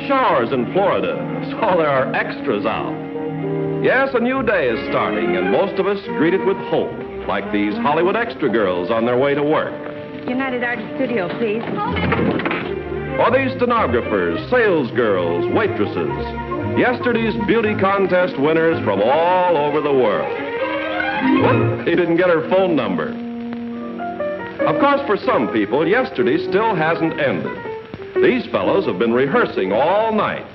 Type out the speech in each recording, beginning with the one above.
showers in Florida, so there are extras out. Yes, a new day is starting, and most of us greet it with hope, like these Hollywood extra girls on their way to work. United Arts Studio, please. Or these stenographers, sales girls, waitresses. Yesterday's beauty contest winners from all over the world. Whoop, he didn't get her phone number. Of course, for some people, yesterday still hasn't ended. These fellows have been rehearsing all night.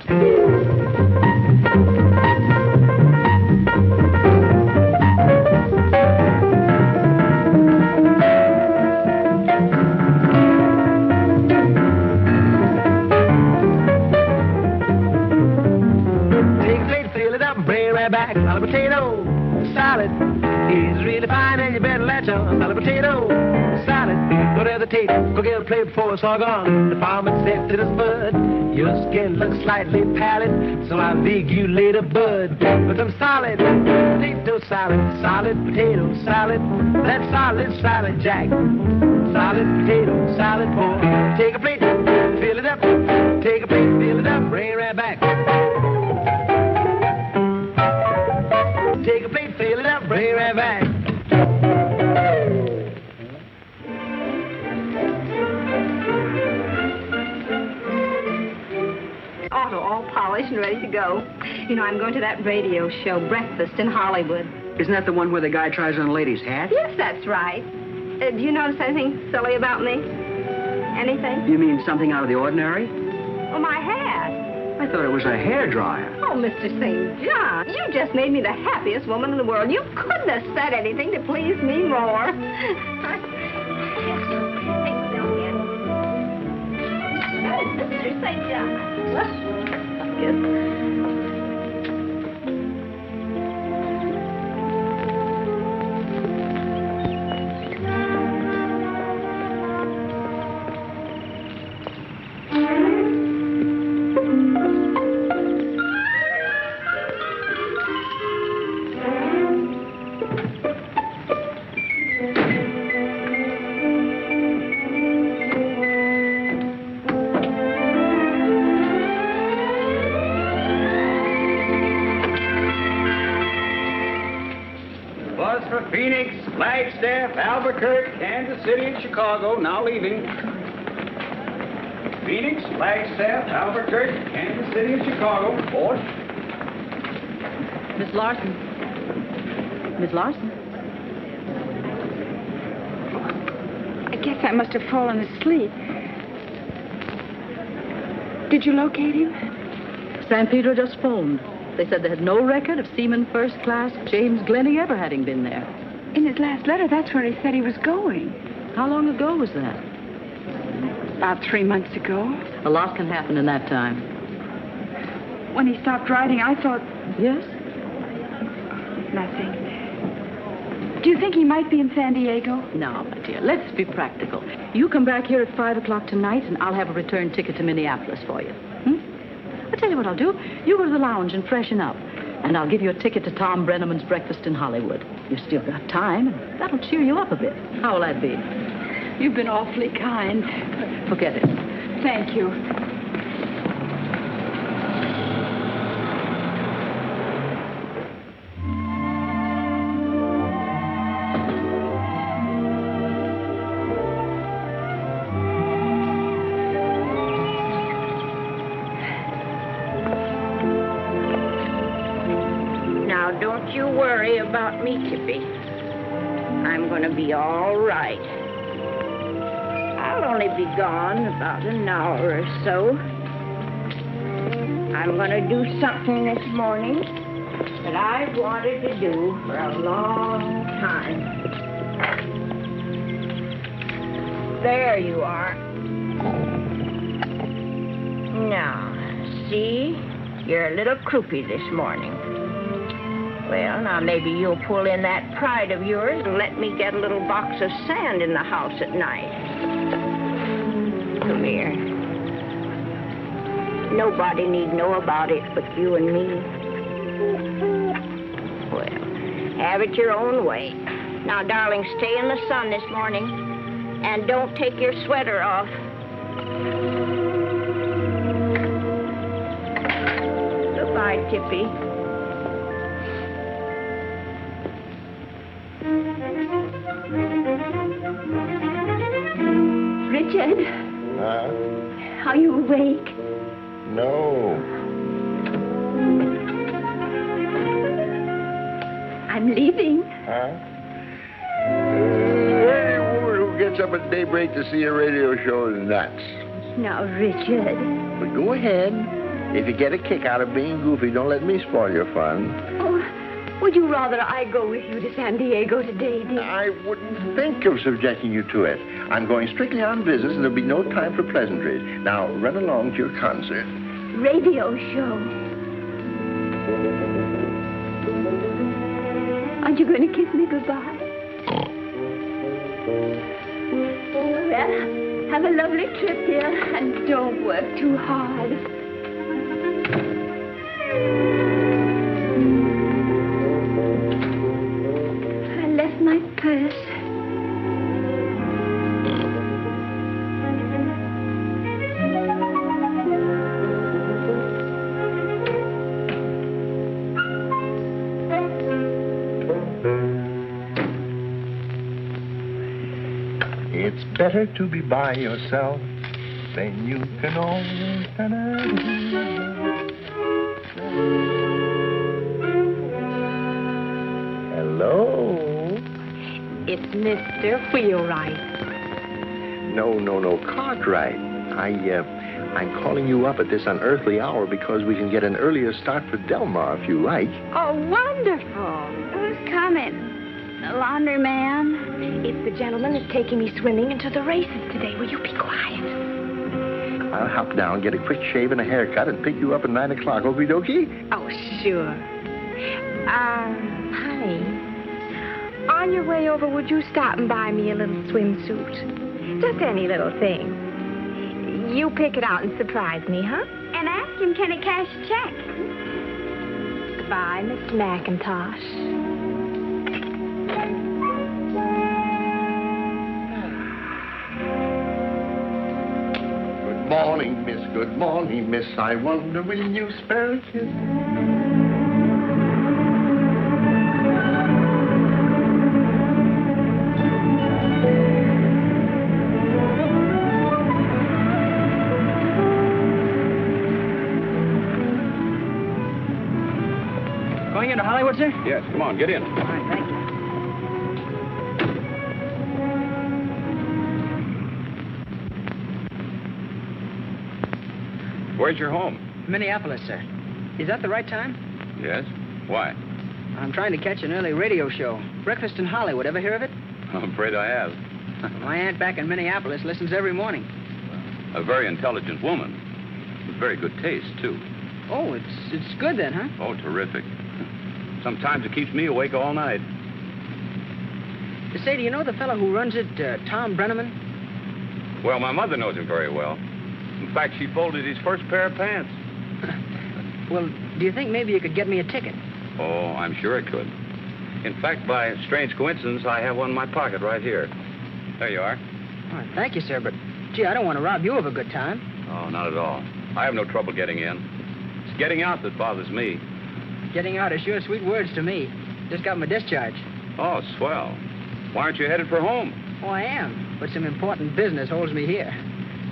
Take a plate, fill it up, and bring it right back. Salad potato salad is really fine, and you better latch on. Salad potato salad, don't hesitate. Go get a plate before it's all gone. The farmer said to this bud, your skin looks slightly pallid, so I think you later, bud. But some solid potato salad, solid potato salad, that's solid salad, Jack. Solid potato salad, boy. Take a plate, fill it up. Take a plate, fill it up, bring it right back. Take a plate, fill it up, bring it right back. Auto all polished and ready to go. You know, I'm going to that radio show, Breakfast in Hollywood. Isn't that the one where the guy tries on a lady's hat? Yes, that's right. Do you notice anything silly about me? Anything? You mean something out of the ordinary? Oh, my hat. I thought it was a hairdryer. Oh, Mr. St. John, you just made me the happiest woman in the world. You couldn't have said anything to please me more. Mr. St. John. Yes. Phoenix, Flagstaff, Albuquerque, Kansas City, and Chicago, now leaving. Phoenix, Flagstaff, Albuquerque, Kansas City, and Chicago. Board. Miss Larson. Miss Larson? I guess I must have fallen asleep. Did you locate him? San Pedro just phoned. They said they had no record of Seaman First Class James Glennie ever having been there. In his last letter, that's where he said he was going. How long ago was that? About 3 months ago. A lot can happen in that time. When he stopped writing, I thought... Yes? Nothing. Do you think he might be in San Diego? No, my dear, let's be practical. You come back here at 5 o'clock tonight, and I'll have a return ticket to Minneapolis for you. I'll tell you what I'll do. You go to the lounge and freshen up, and I'll give you a ticket to Tom Breneman's Breakfast in Hollywood. You've still got time, and that'll cheer you up a bit. How will that be? You've been awfully kind. Forget it. Thank you. Don't you worry about me, Tippy. I'm going to be all right. I'll only be gone about an hour or so. I'm going to do something this morning that I've wanted to do for a long time. There you are. Now, see? You're a little croupy this morning. Well, now maybe you'll pull in that pride of yours and let me get a little box of sand in the house at night. Come here. Nobody need know about it but you and me. Well, have it your own way. Now, darling, stay in the sun this morning and don't take your sweater off. night, Tippy. Richard, Huh? are you awake? No. I'm leaving. Huh? Any woman who gets up at daybreak to see a radio show is nuts. Now, Richard. But go ahead. If you get a kick out of being goofy, don't let me spoil your fun. Oh, would you rather I go with you to San Diego today, dear? I wouldn't think of subjecting you to it. I'm going strictly on business, and there'll be no time for pleasantries. Now, run along to your concert. Radio show. Aren't you going to kiss me goodbye? Well, have a lovely trip, dear, and don't work too hard. I left my purse. It's better to be by yourself than you can always. Hello? It's Mr. Wheelwright. No, Cartwright. I'm calling you up at this unearthly hour because we can get an earlier start for Delmar if you like. Oh, wonderful. Who's coming? The laundryman? It's the gentleman that's taking me swimming and to the races today. Will you be quiet? I'll hop down, get a quick shave and a haircut, and pick you up at 9 o'clock, okie dokie? Oh, sure. Honey, on your way over, would you stop and buy me a little swimsuit? Just any little thing. You pick it out and surprise me, huh? And ask him, can he cash a check? Goodbye, Miss McIntosh. Good morning, miss. I wonder, will you spare a kiss? Going into Hollywood, sir? Yes, come on, get in. All right, thank you. Where's your home? Minneapolis, sir. Is that the right time? Yes. Why? I'm trying to catch an early radio show. Breakfast in Hollywood. Ever hear of it? I'm afraid I have. My aunt back in Minneapolis listens every morning. A very intelligent woman. With very good taste, too. Oh, it's good then, huh? Oh, terrific. Sometimes it keeps me awake all night. Say, do you know the fellow who runs it, Tom Breneman? Well, my mother knows him very well. In fact, she folded his first pair of pants. Well, do you think maybe you could get me a ticket? Oh, I'm sure it could. In fact, by a strange coincidence, I have one in my pocket right here. There you are. Oh, thank you, sir, but, gee, I don't want to rob you of a good time. Oh, not at all. I have no trouble getting in. It's getting out that bothers me. Getting out is sure sweet words to me. Just got my discharge. Oh, swell. Why aren't you headed for home? Oh, I am, but some important business holds me here.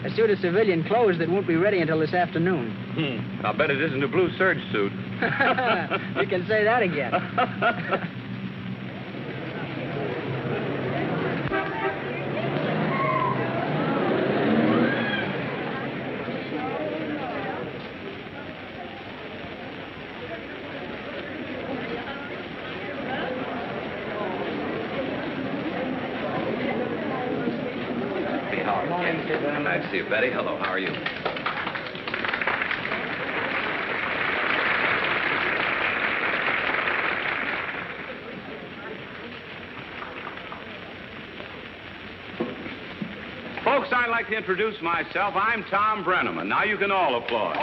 A suit of civilian clothes that won't be ready until this afternoon. I'll bet it isn't a blue serge suit. You can say that again. Nice to see you, Betty. Hello, how are you? Folks, I'd like to introduce myself. I'm Tom Breneman. Now you can all applaud.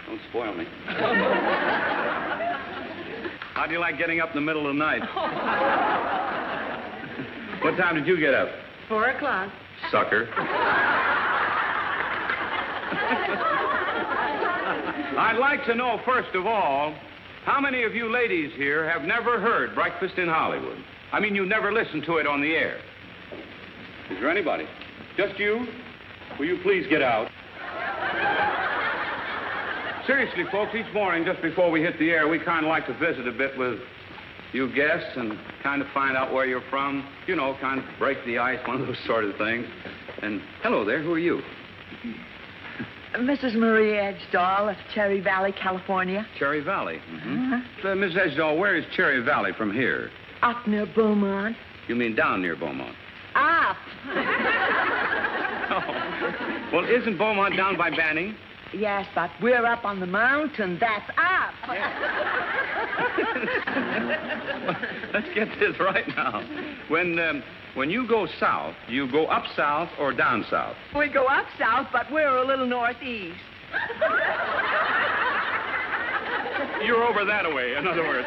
Don't spoil me. How'd you like getting up in the middle of the night? What time did you get up? 4 o'clock. Sucker. I'd like to know, first of all, how many of you ladies here have never heard Breakfast in Hollywood? I mean, you never listened to it on the air. Is there anybody? Just you? Will you please get out? Seriously, folks, each morning just before we hit the air, we kind of like to visit a bit with you guests and kind of find out where you're from. You know, kind of break the ice, one of those sort of things. And hello there, who are you? Mrs. Marie Edgedahl of Cherry Valley, California. Cherry Valley. Mm-hmm. Miss Edgedahl, where is Cherry Valley from here? Up near Beaumont. You mean down near Beaumont? Up. Oh. Well, isn't Beaumont down by Banning? Yes, but we're up on the mountain. That's up. Let's get this right now. When you go south, do you go up south or down south? We go up south, but we're a little northeast. You're over that way, in other words.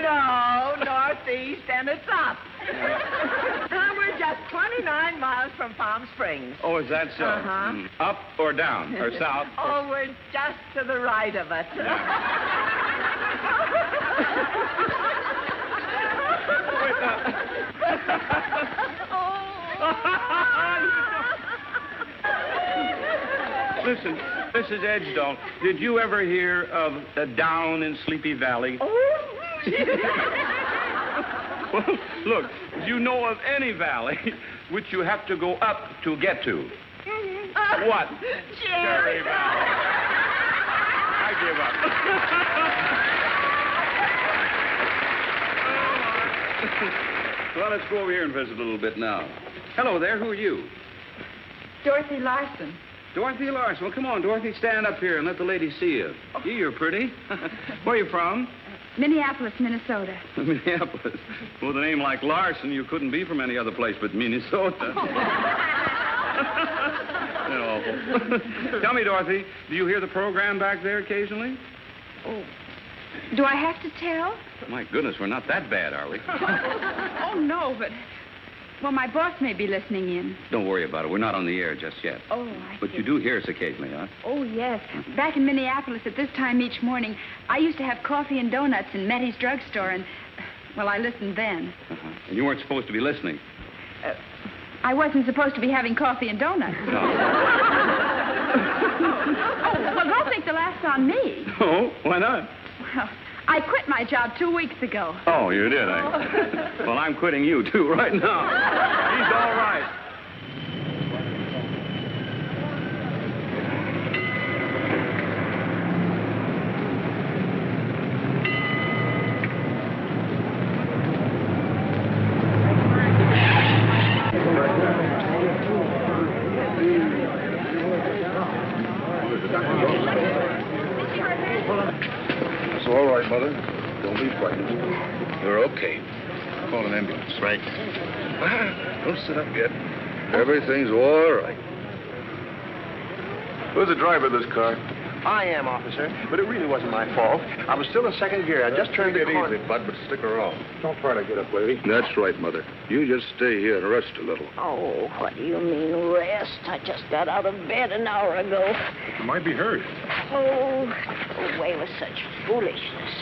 No, northeast, and it's up. We're just 29 miles from Palm Springs. Oh, is that so? Uh-huh. Up or down, or south? Oh, we're just to the right of it. Listen, Mrs. Edgedahl, did you ever hear of a Down in Sleepy Valley? Oh. Well, look, do you know of any valley which you have to go up to get to? What? Cherry Valley. I give up. Well, let's go over here and visit a little bit now. Hello there, who are you? Dorothy Larson. Dorothy Larson. Well, come on, Dorothy, stand up here and let the lady see you. Gee, you're pretty. Where are you from? Minneapolis, Minnesota. Minneapolis. With a name like Larson, you couldn't be from any other place but Minnesota. Tell me, Dorothy, do you hear the program back there occasionally? Oh. Do I have to tell? My goodness, we're not that bad, are we? Oh, no, but... Well, my boss may be listening in. Don't worry about it. We're not on the air just yet. Oh, I But see. you do hear us occasionally, huh? Oh, yes. Back in Minneapolis at this time each morning, I used to have coffee and donuts in Mettie's drugstore, and, well, I listened then. Uh-huh. And you weren't supposed to be listening. I wasn't supposed to be having coffee and donuts. No. Oh, well, don't think the laugh's on me. Oh, why not? Well, I quit my job 2 weeks ago. Oh, you did, eh? Well, I'm quitting you, too, right now. He's all right. It's all right, Mother. Don't be frightened. You're okay. Call an ambulance. Right. Don't sit up yet. Everything's all right. Who's the driver of this car? I am, officer, but it really wasn't my fault. I was still in second gear. I just turned the corner. Easy, Bud, but stick around. Don't try to get up, lady. That's right, Mother. You just stay here and rest a little. Oh, what do you mean, rest? I just got out of bed an hour ago. You might be hurt. Oh, away with such foolishness.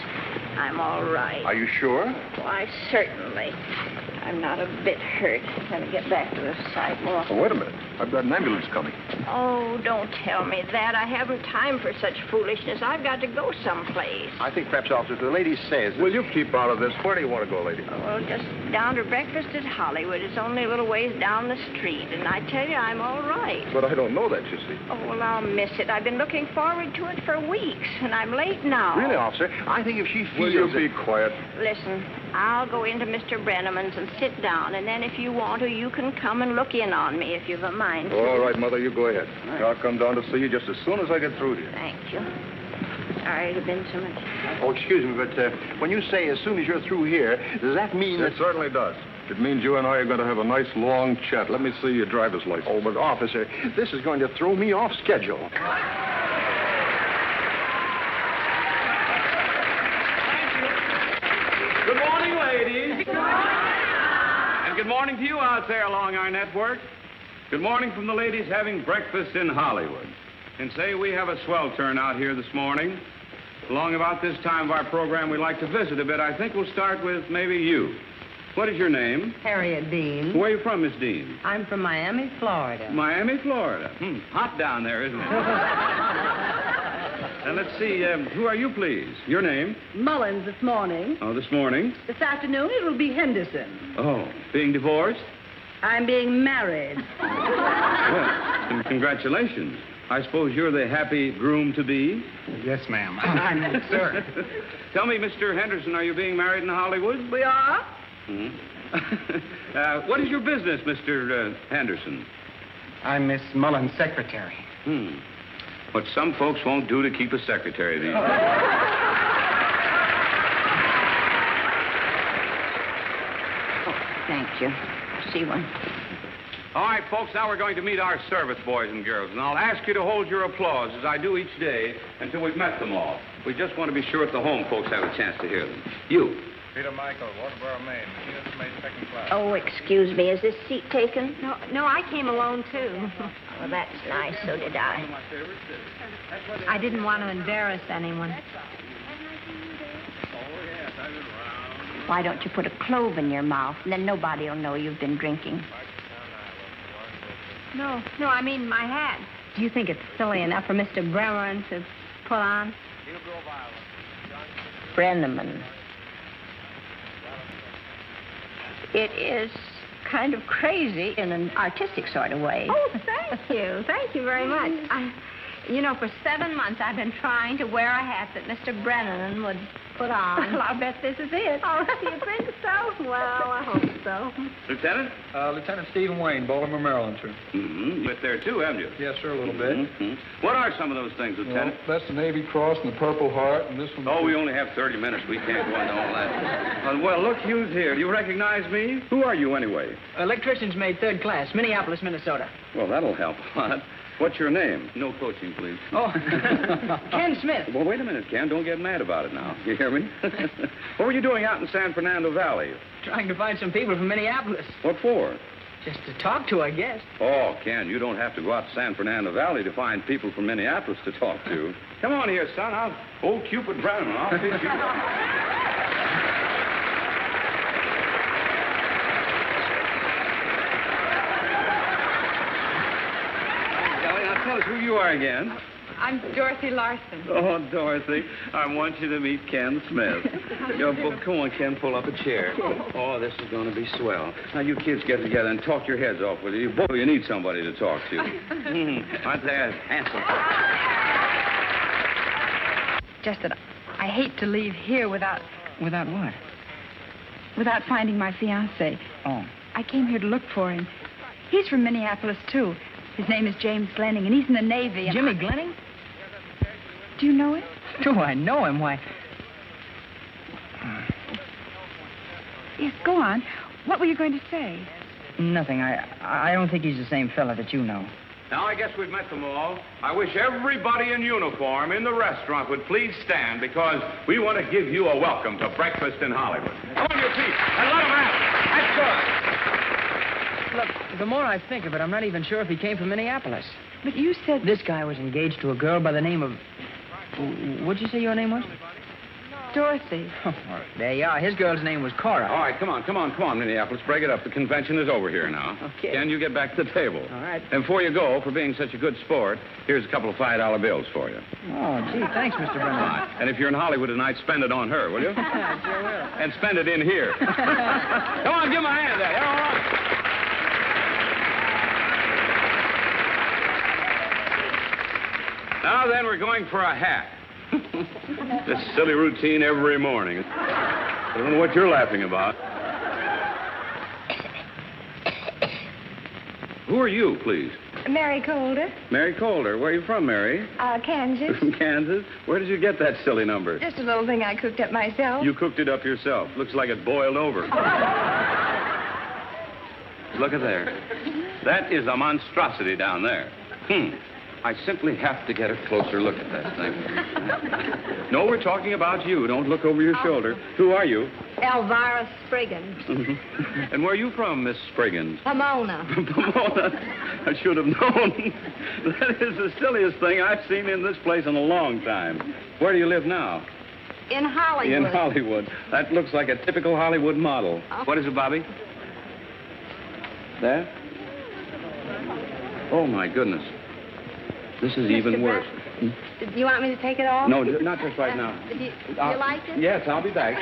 I'm all right. Are you sure? Why, certainly. I'm not a bit hurt. Let me get back to the sidewalk. Oh, wait a minute. I've got an ambulance coming. Oh, don't tell me that. I haven't time for such foolishness. I've got to go someplace. I think perhaps, officer, the lady says... Will you keep out of this? Where do you want to go, lady? Well, just down to breakfast at Hollywood. It's only a little ways down the street, and I tell you, I'm all right. But I don't know that, you see. Oh, well, I'll miss it. I've been looking forward to it for weeks, and I'm late now. Really, officer? I think if she feels... Will you be quiet? Listen, I'll go into Mr. Breneman's and sit down, and then if you want to, you can come and look in on me if you've a mind to. All right, Mother, you go ahead. I'll come down to see you just as soon as I get through here. Thank you. Sorry to have been so much. Oh, excuse me, but when you say as soon as you're through here, does that mean It certainly does. It means you and I are going to have a nice long chat. Let me see your driver's license. Oh, but officer, this is going to throw me off schedule. good morning to you out there along our network. Good morning from the ladies having breakfast in Hollywood. And say we have a swell turnout here this morning. Along about this time of our program, we like to visit a bit. I think we'll start with maybe you. What is your name? Harriet Dean. Where are you from, Miss Dean? I'm from Miami, Florida. Miami, Florida. Hot down there, isn't it? And let's see, who are you, please? Your name? Mullins this morning. Oh, this morning? This afternoon, it will be Henderson. Oh, being divorced? I'm being married. Well, congratulations. I suppose you're the happy groom-to-be? Yes, ma'am. I'm sir. Tell me, Mr. Henderson, are you being married in Hollywood? We are? What is your business, Mr. Henderson? I'm Miss Mullins' secretary. What some folks won't do to keep a secretary these days. Thank you. See one. All right, folks, now we're going to meet our service boys and girls, and I'll ask you to hold your applause, as I do each day, until we've met them all. We just want to be sure that the home folks have a chance to hear them. You. Peter Michael, Waterboro, Maine. Machinists made second class. Oh, excuse me. Is this seat taken? No, I came alone, too. Well, that's nice. So did I. I didn't want to embarrass anyone. Why don't you put a clove in your mouth, and then nobody will know you've been drinking. No, I mean my hat. Do you think it's silly enough for Mr. Breneman to put on? Breneman. It is kind of crazy in an artistic sort of way. Oh, thank you. Thank you very much. For 7 months I've been trying to wear a hat that Mr. Breneman would put on. Well, I'll bet this is it. Oh, do you think so? Well, I hope so. Lieutenant? Lieutenant Stephen Wayne, Baltimore, Maryland, sir. You went there, too, haven't you? Yes, sir, a little bit. What are some of those things, Lieutenant? Well, that's the Navy Cross and the Purple Heart, and this one... Oh, we only have 30 minutes. We can't go into all that. Well, look who's here. Do you recognize me? Who are you, anyway? Electrician's mate, third class, Minneapolis, Minnesota. Well, that'll help a lot. What's your name? No coaching, please. Oh, Ken Smith. Well, wait a minute, Ken. Don't get mad about it now. You hear me? What were you doing out in San Fernando Valley? Trying to find some people from Minneapolis. What for? Just to talk to, I guess. Oh, Ken, you don't have to go out to San Fernando Valley to find people from Minneapolis to talk to. Come on here, son. Old Cupid Breneman. I'll teach you. Tell us who you are again. I'm Dorothy Larson. Oh, Dorothy, I want you to meet Ken Smith. Come on, Ken, pull up a chair. Oh, this is going to be swell. Now, you kids get together and talk your heads off with you. Boy, you need somebody to talk to. Aren't they handsome? Just that I hate to leave here without... Without what? Without finding my fiancé. Oh. I came here to look for him. He's from Minneapolis, too. His name is James Glenning, and he's in the Navy. Jimmy Glenning? Do you know him? Do I know him? Why... Yes, go on. What were you going to say? Nothing. I don't think he's the same fella that you know. Now, I guess we've met them all. I wish everybody in uniform in the restaurant would please stand, because we want to give you a welcome to breakfast in Hollywood. Come on your feet and let them have it. That's good. Look, the more I think of it, I'm not even sure if he came from Minneapolis. But you said... This guy was engaged to a girl by the name of... What'd you say your name was? Dorothy. Oh, well, there you are. His girl's name was Cora. All right, come on, Minneapolis. Break it up. The convention is over here now. Okay. Ken, you get back to the table. All right. And before you go, for being such a good sport, here's a couple of $5 bills for you. Oh, gee, thanks, Mr. Breneman. And if you're in Hollywood tonight, spend it on her, will you? Sure will. And spend it in here. Come on, give him a hand there. All right. Now then, we're going for a hat. This silly routine every morning. I don't know what you're laughing about. Who are you, please? Mary Colder. Mary Colder. Where are you from, Mary? Kansas. From Kansas? Where did you get that silly number? Just a little thing I cooked up myself. You cooked it up yourself. Looks like it boiled over. Look at there. That is a monstrosity down there. I simply have to get a closer look at that thing. No, we're talking about you. Don't look over your shoulder. Who are you? Elvira Spriggans. And where are you from, Miss Spriggans? Pomona. Pomona. I should have known. That is the silliest thing I've seen in this place in a long time. Where do you live now? In Hollywood. In Hollywood. That looks like a typical Hollywood model. Oh. What is it, Bobby? That? Oh, my goodness. This is even worse. Do you want me to take it off? No, not just right now. Do you like it? Yes, I'll be back.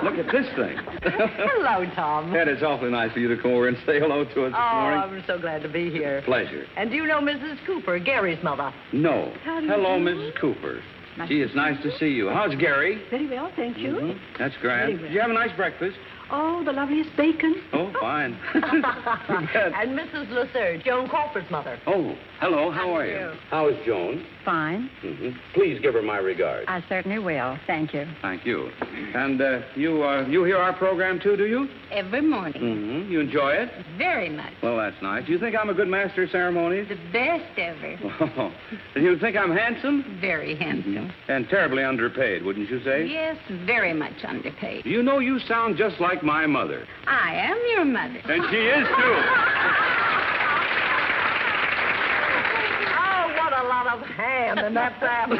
Look at this thing. Hello, Tom. Ed, it's awfully nice for you to come over and say hello to us this morning. I'm so glad to be here. Pleasure. And do you know Mrs. Cooper, Gary's mother? No. How do you Hello, do? Mrs. Cooper. Gee, it's nice to see you. How's Gary? Very well, thank you. Mm-hmm. That's grand. Very well. Did you have a nice breakfast? Oh, the loveliest bacon. Oh, fine. And Mrs. LaSurge, Joan Crawford's mother. Oh, hello. How are you? How is Joan? Fine. Mm-hmm. Please give her my regards. I certainly will. Thank you. Thank you. And you hear our program, too, do you? Every morning. Mm-hmm. You enjoy it? Very much. Well, that's nice. Do you think I'm a good master of ceremonies? The best ever. Oh. Do you think I'm handsome? Very handsome. And terribly underpaid, wouldn't you say? Yes, very much underpaid. You know, you sound just like my mother. I am your mother. And she is, too. Oh, what a lot of ham in that family.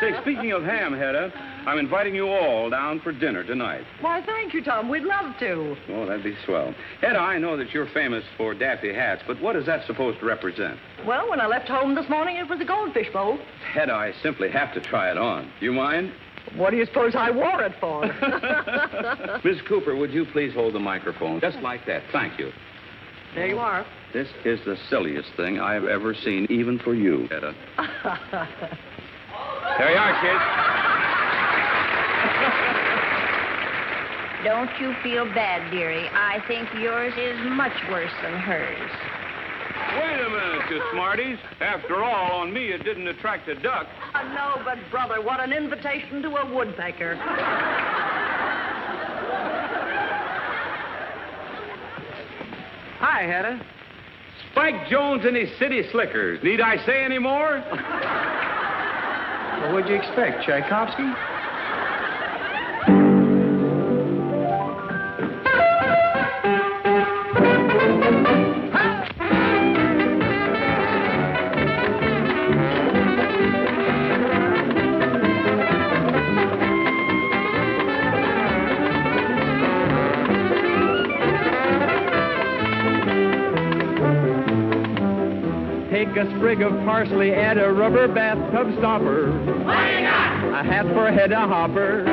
Say, speaking of ham, Hedda, I'm inviting you all down for dinner tonight. Why, thank you, Tom. We'd love to. Oh, that'd be swell. Hedda, I know that you're famous for daffy hats, but what is that supposed to represent? Well, when I left home this morning, it was a goldfish bowl. Hedda, I simply have to try it on. Do you mind? What do you suppose I wore it for? Miss Cooper, would you please hold the microphone? Just like that. Thank you. There you are. This is the silliest thing I've ever seen, even for you, Hedda. There you are, kids. Don't you feel bad, dearie. I think yours is much worse than hers. Wait a minute, you smarties. After all, on me it didn't attract a duck. No, but, brother, what an invitation to a woodpecker. Hi, Hedda. Spike Jones and his city slickers. Need I say any more? Well, what'd you expect, Tchaikovsky? Take a sprig of parsley, add a rubber bathtub stopper. What do you got? A hat for Hedda Hopper.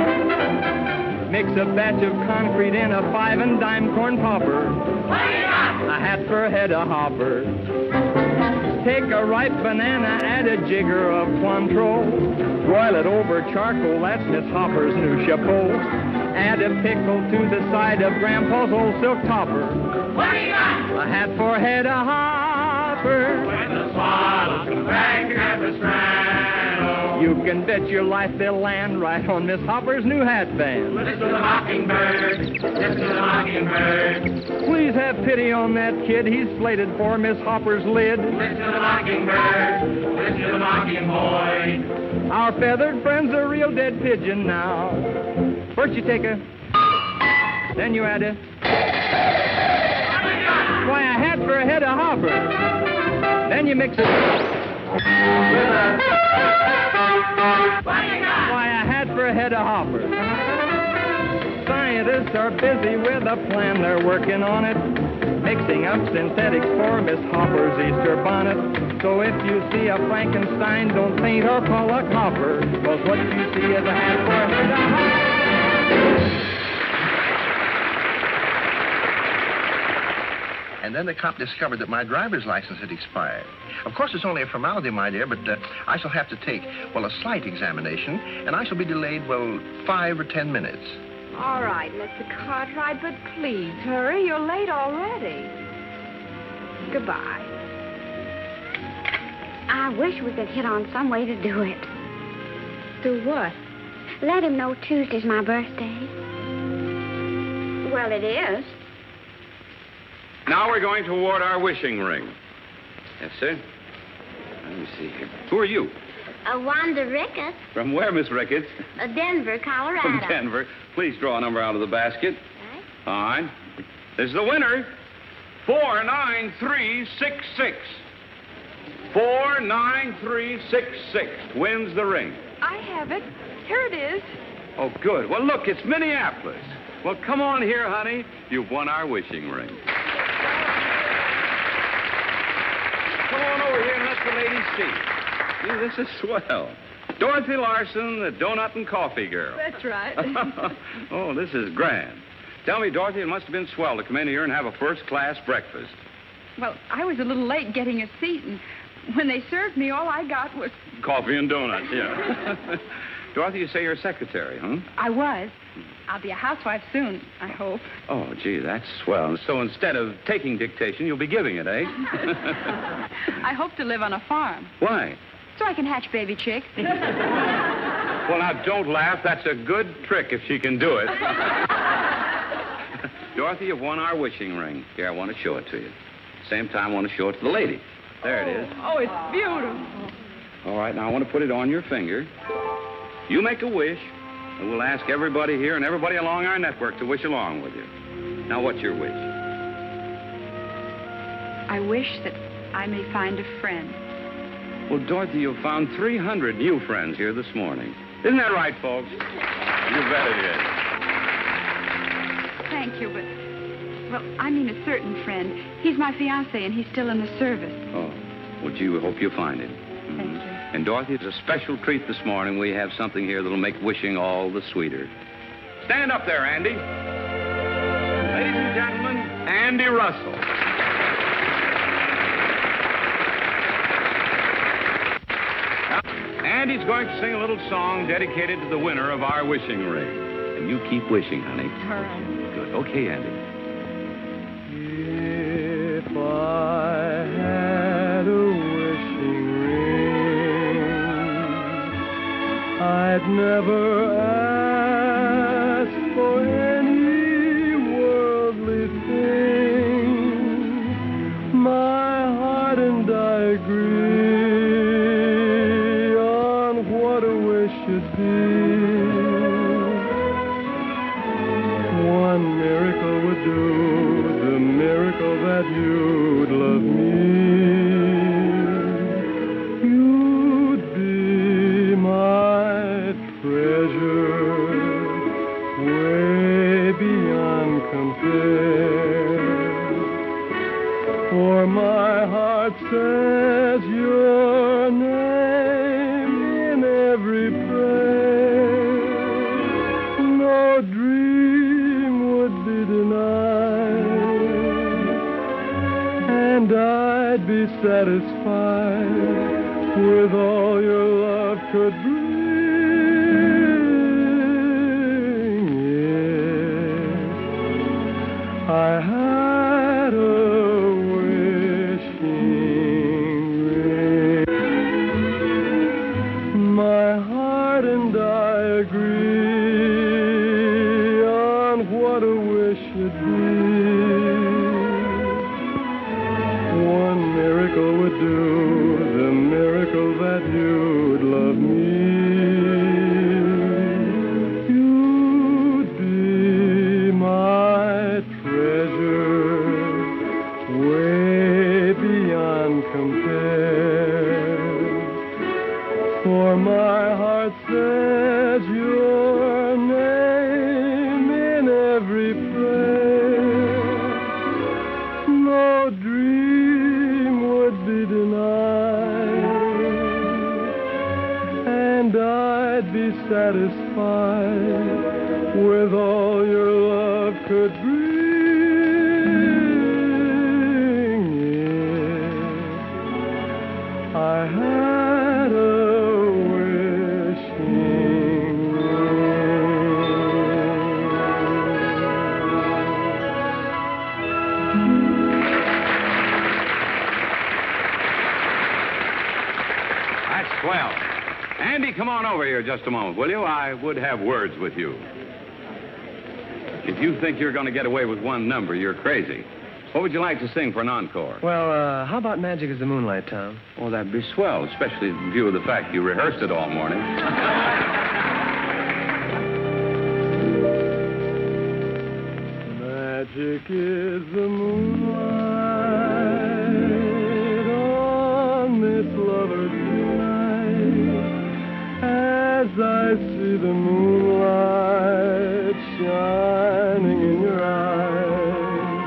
Mix a batch of concrete in a 5 and dime corn popper. What do you got? A hat for Hedda Hopper. Take a ripe banana, add a jigger of Cointreau. Broil it over charcoal, that's Miss Hopper's new chapeau. Add a pickle to the side of Grandpa's old silk topper. What do you got? A hat for Hedda Hopper. When the swallows come back to Capistrano. You can bet your life they'll land right on Miss Hopper's new hat band. Listen to the mockingbird. Listen to the mockingbird. Please have pity on that kid. He's slated for Miss Hopper's lid. Listen to the mockingbird. Listen to the mocking boy. Our feathered friend's a real dead pigeon now. First you take a, then you add a, why, a hat for a Hedda Hopper. Then you mix it with a, why, a hat for a Hedda Hopper. Scientists are busy with a plan, they're working on it. Mixing up synthetics for Miss Hopper's Easter bonnet. So if you see a Frankenstein, don't faint or call a copper. 'Cause what you see is a hat for a Hedda Hopper. And then the cop discovered that my driver's license had expired. Of course, it's only a formality, my dear, but I shall have to take, well, a slight examination, and I shall be delayed, well, 5 or 10 minutes. All right, Mr. Cartwright, but please hurry. You're late already. Goodbye. I wish we could hit on some way to do it. Do what? Let him know Tuesday's my birthday. Well, it is. Now we're going toward our wishing ring. Yes, sir. Let me see here. Who are you? Wanda Ricketts, From where, Miss Ricketts? Denver, Colorado. From Denver. Please draw a number out of the basket. All right. This is the winner. 49366. 49366 wins the ring. I have it. Here it is. Oh, good. Well, look, it's Minneapolis. Well, come on here, honey. You've won our wishing ring. Come on over here and let the ladies see. See, this is swell. Dorothy Larson, the donut and coffee girl. That's right. Oh, this is grand. Tell me, Dorothy, it must have been swell to come in here and have a first-class breakfast. Well, I was a little late getting a seat, and when they served me, all I got was... Coffee and donuts, yeah. Dorothy, you say you're a secretary, huh? I was. I'll be a housewife soon, I hope. Oh, gee, that's swell. So instead of taking dictation, you'll be giving it, eh? I hope to live on a farm, Why? so I can hatch baby chicks. Well, now, don't laugh. That's a good trick if she can do it. Dorothy, you've won our wishing ring. Here, I want to show it to you. Same time, I want to show it to the lady. There it is. Oh, it's beautiful. All right, now I want to put it on your finger. You make a wish, and we'll ask everybody here and everybody along our network to wish along with you. Now, what's your wish? I wish that I may find a friend. Well, Dorothy, you've found 300 new friends here this morning. Isn't that right, folks? You bet it is. Thank you, but... Well, I mean a certain friend. He's my fiancé, and he's still in the service. Oh, well, gee, we hope you find it. Thank you. And, Dorothy, it's a special treat this morning. We have something here that'll make wishing all the sweeter. Stand up there, Andy. Ladies and gentlemen, Andy Russell. Now, Andy's going to sing a little song dedicated to the winner of our wishing ring. And you keep wishing, honey. All right. Good. Okay, Andy. If I had a wishing ring, I'd never ask for any worldly thing. My heart and I agree on what a wish should be. One miracle would do, the miracle that you'd love me. You'd be my treasure, way beyond compare. For my heart says your name in every prayer. No dream would be denied, and I'd be satisfied with all your love could bring. If I had a wishing ring, my heart and I agree on what a wish should be. One miracle would do, the miracle that you'd love me. You'd be my treasure, way beyond compare. For my heart says your name in every prayer. No dream would be denied, and I'd be satisfied with all your love could bring. If I had a wishing That's swell. Andy, come on over here just a moment, will you? I would have words with you. If you think you're going to get away with one number, you're crazy. What would you like to sing for an encore? Well, how about Magic as the Moonlight, Tom? Oh, that'd be swell, especially in view of the fact you rehearsed it all morning. Magic is the moonlight on this lover's night. As I see the moonlight shining in your eyes,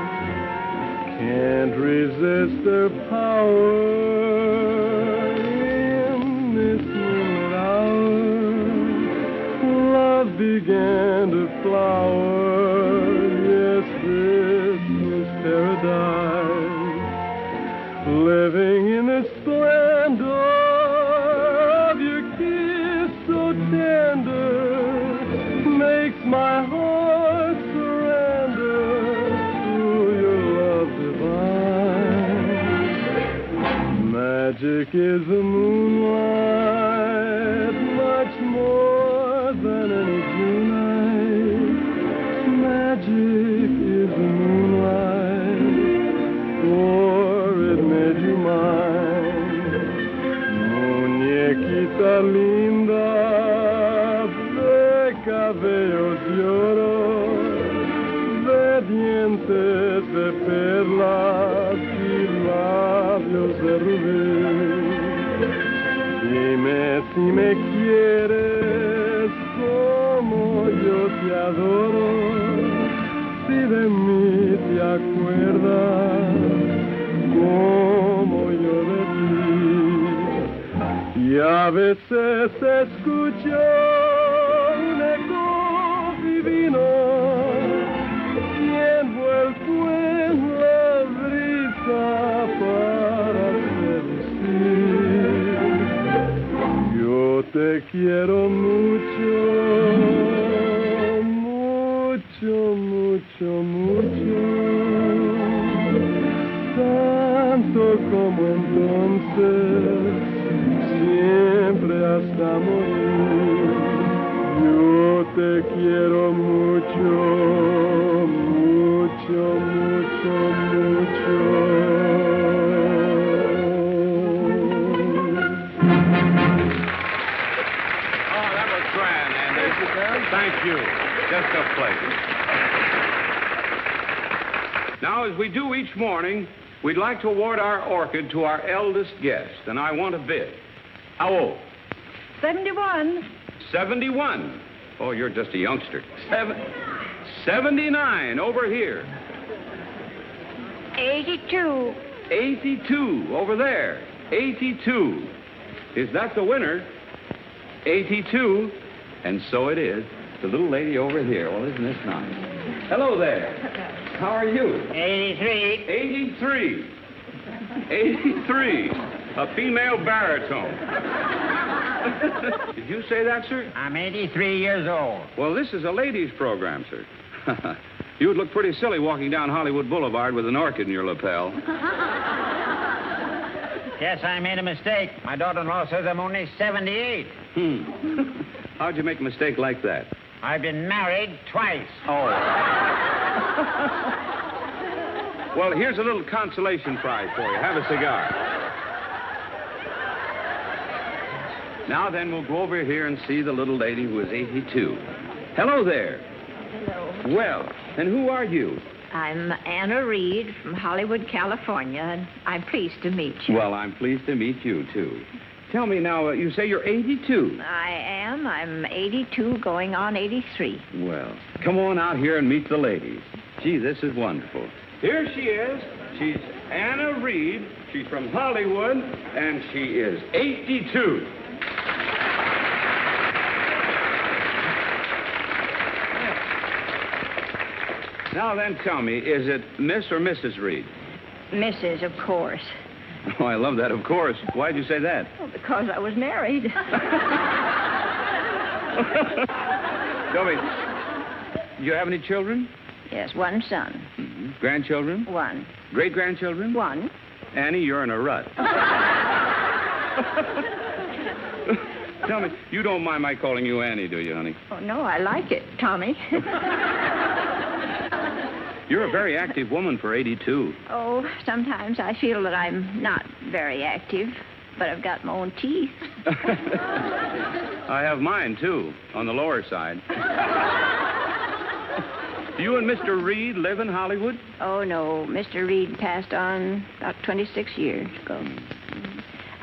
can't resist their power in this moonlit hour. Love began to flower. Yes, this is paradise. Living in the splendor of your kiss so tender makes my heart surrender to your love divine. Magic is the moonlight, much more than any June night. Magic is the moonlight, for it made you mine. Muñequita linda, de cabellos de oro, de dientes de perlas y labios de rubí. Dime si me quieres como yo te adoro, si de mí te acuerdas como yo de ti. Y a veces escucho un eco divino y envuelto en la brisa para seducir. Yo te quiero mucho, mucho, mucho, mucho, tanto como entonces, siempre hasta morir. Yo te quiero mucho, mucho, mucho, mucho. Thank you. Just a pleasure. Now, as we do each morning, we'd like to award our orchid to our eldest guest, and I want a bid. How old? 71. 71. Oh, you're just a youngster. 79 over here. 82. 82 over there. 82. Is that the winner? 82. And so it is. The little lady over here. Well, isn't this nice? Hello there. How are you? 83. 83. 83. A female baritone. Did you say that, sir? I'm 83 years old. Well, this is a ladies' program, sir. You would look pretty silly walking down Hollywood Boulevard with an orchid in your lapel. Guess I made a mistake. My daughter-in-law says I'm only 78. How'd you make a mistake like that? I've been married twice. Oh. Well, here's a little consolation prize for you. Have a cigar. Now then, we'll go over here and see the little lady who is 82. Hello there. Hello. Well, and who are you? I'm Anna Reed from Hollywood, California, and I'm pleased to meet you. Well, I'm pleased to meet you, too. Tell me now, you say you're 82. I am. I'm 82, going on 83. Well, come on out here and meet the ladies. Gee, this is wonderful. Here she is. She's Anna Reed. She's from Hollywood, and she is 82. Now then, tell me, is it Miss or Mrs. Reed? Mrs., of course. Oh, I love that, of course. Why'd you say that? Well, because I was married. Tell me, do you have any children? Yes, one son. Mm-hmm. Grandchildren? One. Great-grandchildren? One. Annie, you're in a rut. Tell me, you don't mind my calling you Annie, do you, honey? Oh, no, I like it, Tommy. You're a very active woman for 82. Oh, sometimes I feel that I'm not very active, but I've got my own teeth. I have mine, too, on the lower side. Do you and Mr. Reed live in Hollywood? Oh, no. Mr. Reed passed on about 26 years ago.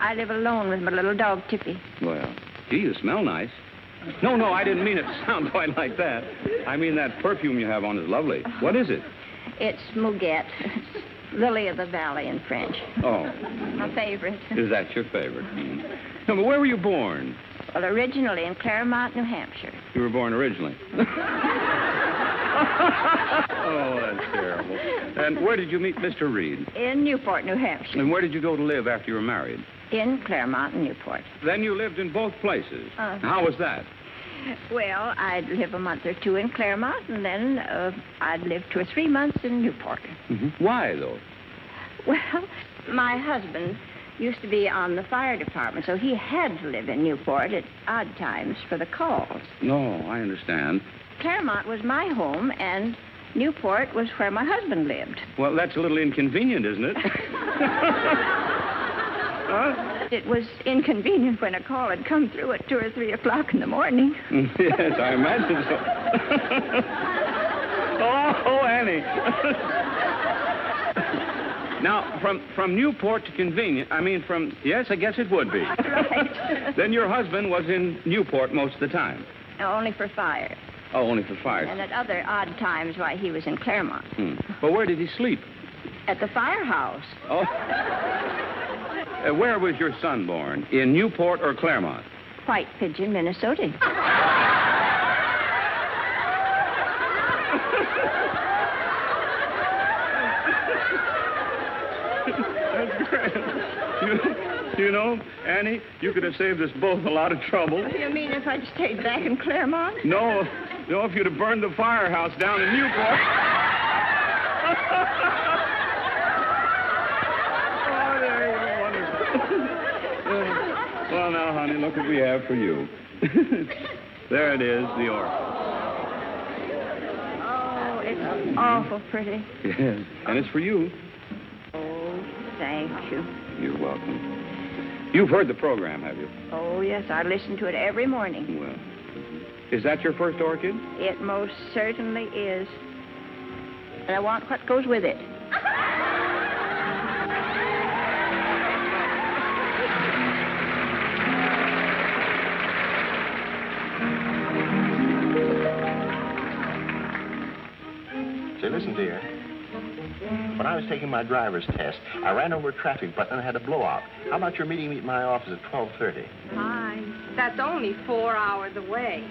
I live alone with my little dog, Tippy. Well, gee, you smell nice. No, I didn't mean it to sound quite like that. I mean that perfume you have on is lovely. What is it? It's Muguet. Lily of the Valley in French. Oh. My favorite. Is that your favorite? No, but where were you born? Well, originally in Claremont, New Hampshire. You were born originally. Oh, that's terrible. And where did you meet Mr. Reed? In Newport, New Hampshire. And where did you go to live after you were married? In Claremont and Newport. Then you lived in both places. How was that? Well, I'd live a month or two in Claremont, and then I'd live 2 or 3 months in Newport. Mm-hmm. Why, though? Well, my husband used to be on the fire department, so he had to live in Newport at odd times for the calls. No, I understand. Claremont was my home, and Newport was where my husband lived. Well, that's a little inconvenient, isn't it? Huh? It was inconvenient when a call had come through at 2 or 3 o'clock in the morning. Yes, I imagine so. Oh, Annie. Now, from Newport to convenient, yes, I guess it would be. Right. Then your husband was in Newport most of the time? Only for fire. Oh, only for fire. And at other odd times why he was in Claremont. Well, where did he sleep? At the firehouse. Oh. Where was your son born? In Newport or Claremont? White Pigeon, Minnesota. That's great. You know, Annie, you could have saved us both a lot of trouble. You mean if I'd stayed back in Claremont? No, if you'd have burned the firehouse down in Newport. Oh, there you go. Wonderful. Well, now, honey, look what we have for you. There it is, the orc. Oh, it's awful pretty. Yes, and it's for you. Oh, thank you. You're welcome. You've heard the program, have you? Oh, yes, I listen to it every morning. Well, is that your first orchid? It most certainly is. And I want what goes with it. Say, listen, dear. When I was taking my driver's test, I ran over a traffic button and had a blowout. How about your meeting me at my office at 12:30? Fine. That's only 4 hours away.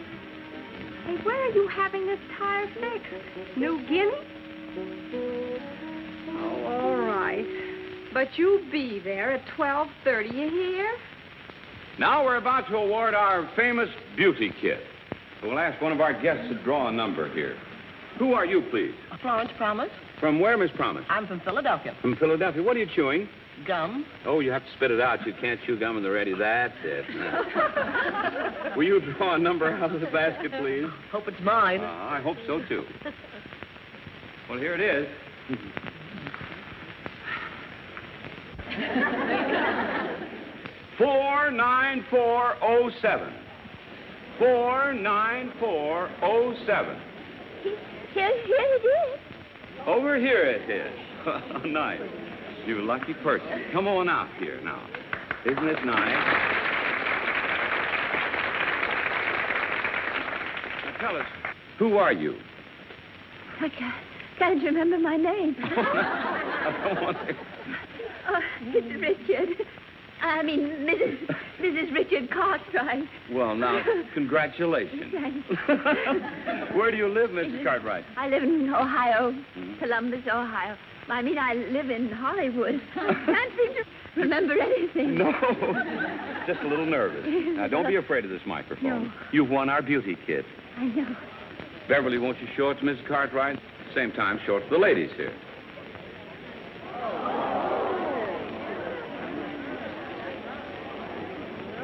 Hey, where are you having this tire fixed? New Guinea? Oh, all right. But you'll be there at 12:30, you hear? Now we're about to award our famous beauty kit. We'll ask one of our guests to draw a number here. Who are you, please? Florence Promise. From where, Miss Promise? I'm from Philadelphia. From Philadelphia. What are you chewing? Gum. Oh, you have to spit it out. You can't chew gum in the ready. That's it. Will you draw a number out of the basket, please? Hope it's mine. I hope so, too. Well, here it is. 49407. 49407. Here it is. Over here it is. Nice. You lucky person. Come on out here now. Isn't it nice? Now tell us, who are you? I can't remember my name. I don't want to... Oh, it's Richard. I mean, Mrs. Richard Cartwright. Well, now, congratulations. Thanks. Where do you live, Mrs. Cartwright? I live in Ohio, Columbus, Ohio. I mean, I live in Hollywood. I can't seem to remember anything. No, just a little nervous. Now, don't be afraid of this microphone. No. You've won our beauty kit. I know. Beverly, won't you show it to Mrs. Cartwright? Same time, show it to the ladies here.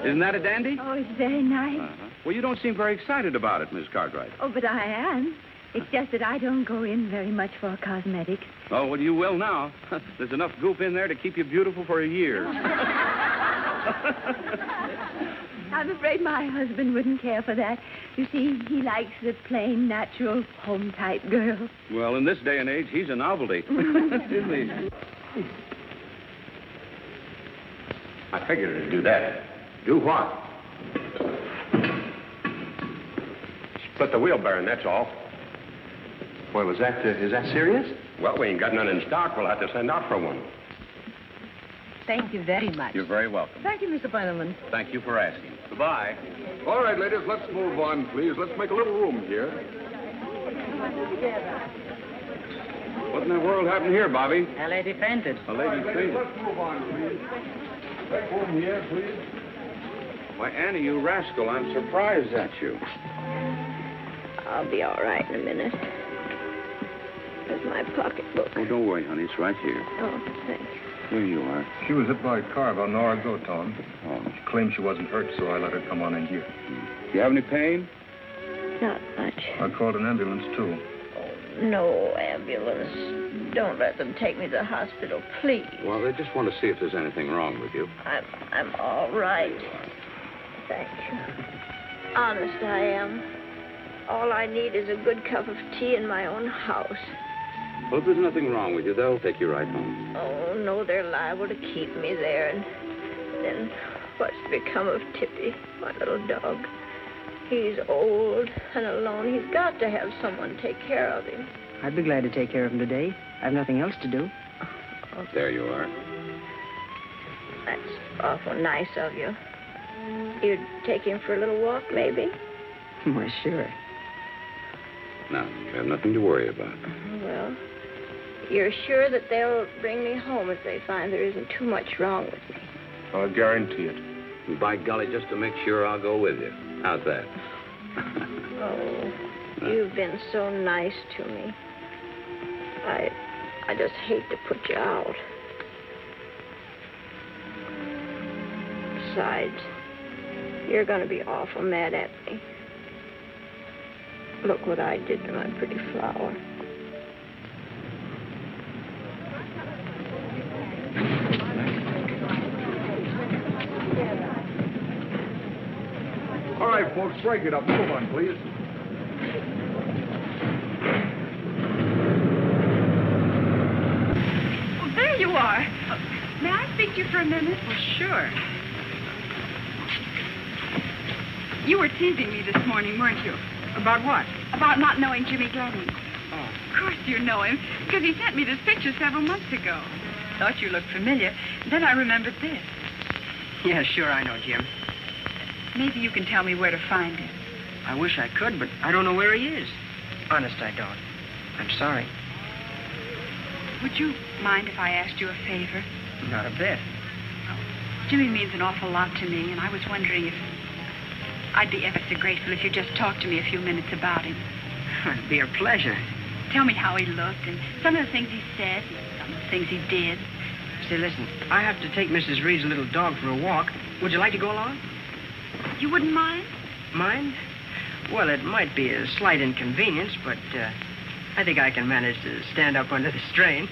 Isn't that a dandy? Oh, it's very nice. Well, you don't seem very excited about it, Miss Cartwright. Oh, but I am. It's just that I don't go in very much for cosmetics. Oh, well, you will now. There's enough goop in there to keep you beautiful for a year. I'm afraid my husband wouldn't care for that. You see, he likes the plain, natural, home-type girl. Well, in this day and age, he's a novelty. Isn't he? I figured it'd do that. Do what? Split the wheel bearing, that's all. Well, is that serious? Well, we ain't got none in stock. We'll have to send out for one. Thank you very much. You're very welcome. Thank you, Mr. Breneman. Thank you for asking. Goodbye. All right, ladies, let's move on, please. Let's make a little room here. What in the world happened here, Bobby? A lady fainted. A lady fainted. Let's move on, please. Make room here, please. Why, Annie, you rascal, I'm surprised at you. I'll be all right in a minute. There's my pocketbook. Oh, don't worry, honey. It's right here. Oh, thanks. Here you are. She was hit by a car about an hour ago, Tom. Oh. She claimed she wasn't hurt, so I let her come on in here. Do you have any pain? Not much. I called an ambulance, too. No ambulance. Don't let them take me to the hospital, please. Well, they just want to see if there's anything wrong with you. I'm all right. Thank you. Honest, I am. All I need is a good cup of tea in my own house. Well, if there's nothing wrong with you, they'll take you right home. Oh, no, they're liable to keep me there. And then what's become of Tippy, my little dog? He's old and alone. He's got to have someone take care of him. I'd be glad to take care of him today. I have nothing else to do. Oh, there you are. That's awful nice of you. You'd take him for a little walk, maybe? Why, sure. Now, you have nothing to worry about. Well, you're sure that they'll bring me home if they find there isn't too much wrong with me? I'll guarantee it. And by golly, just to make sure, I'll go with you. How's that? Oh, you've been so nice to me. I just hate to put you out. Besides, you're going to be awful mad at me. Look what I did to my pretty flower. All right, folks, break it up. Move on, please. Oh, there you are. May I speak to you for a minute? Well, sure. You were teasing me this morning, weren't you? About what? About not knowing Jimmy Glenning. Oh. Of course you know him, because he sent me this picture several months ago. Thought you looked familiar. Then I remembered this. Yeah, sure, I know Jim. Maybe you can tell me where to find him. I wish I could, but I don't know where he is. Honest, I don't. I'm sorry. Would you mind if I asked you a favor? Not a bit. Jimmy means an awful lot to me, and I was wondering if I'd be ever so grateful if you'd just talk to me a few minutes about him. It'd be a pleasure. Tell me how he looked and some of the things he said and some of the things he did. Say, listen, I have to take Mrs. Reed's little dog for a walk. Would you like to go along? You wouldn't mind? Mind? Well, it might be a slight inconvenience, but I think I can manage to stand up under the strain.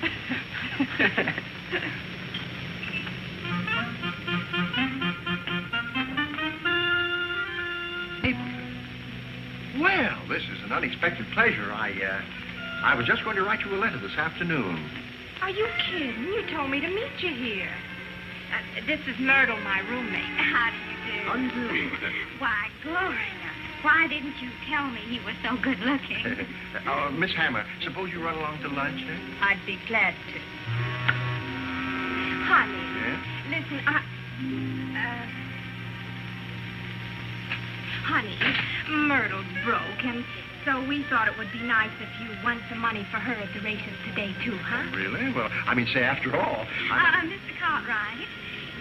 Well, this is an unexpected pleasure. I was just going to write you a letter this afternoon. Are you kidding? You told me to meet you here. This is Myrtle, my roommate. How do you do? How do you do? Why, Gloria, why didn't you tell me he was so good looking? Miss Hammer, suppose you run along to lunch, then? I'd be glad to. Honey, listen, honey, Myrtle's broke, and so we thought it would be nice if you won some money for her at the races today, too, huh? Really? Well, I mean, say, after all... Mr. Cartwright,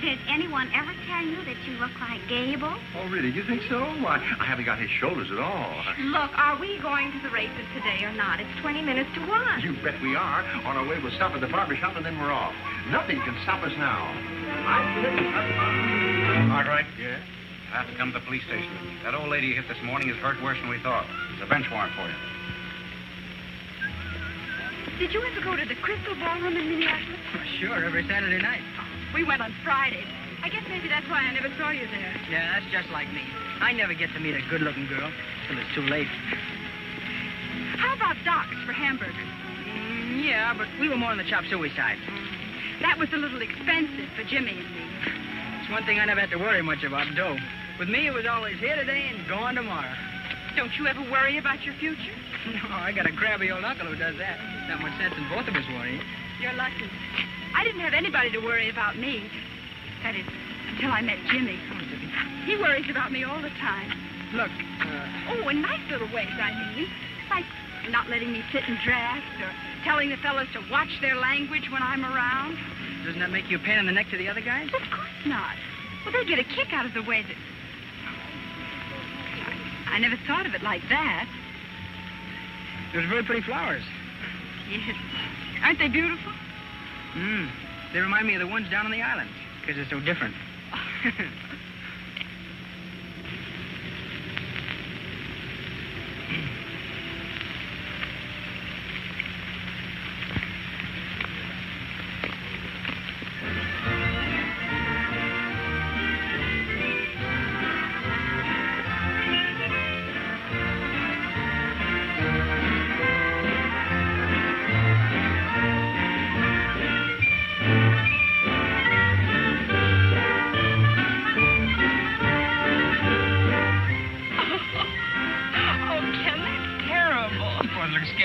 did anyone ever tell you that you look like Gable? Oh, really? You think so? Why, I haven't got his shoulders at all. Look, are we going to the races today or not? It's 20 minutes to 1. You bet we are. On our way, we'll stop at the barber shop, and then we're off. Nothing can stop us now. Cartwright? Yeah? I have to come to the police station. That old lady you hit this morning is hurt worse than we thought. There's a bench warrant for you. Did you ever go to the Crystal Ballroom in Minneapolis? Sure, every Saturday night. We went on Friday. I guess maybe that's why I never saw you there. Yeah, that's just like me. I never get to meet a good-looking girl till it's too late. How about Doc's for hamburgers? Yeah, but we were more on the chop suey side. That was a little expensive for Jimmy and me. It's one thing I never had to worry much about, dough. With me, it was always here today and gone tomorrow. Don't you ever worry about your future? No, I got a crabby old uncle who does that. Not much sense in both of us worrying. You're lucky. I didn't have anybody to worry about me. That is, until I met Jimmy. He worries about me all the time. Look, Oh, in nice little ways, I mean. Like not letting me sit and draft or telling the fellows to watch their language when I'm around. Doesn't that make you a pain in the neck to the other guys? Of course not. Well, they get a kick out of the way that... I never thought of it like that. Those very pretty flowers. Yes. Aren't they beautiful? They remind me of the ones down on the island, because they're so different.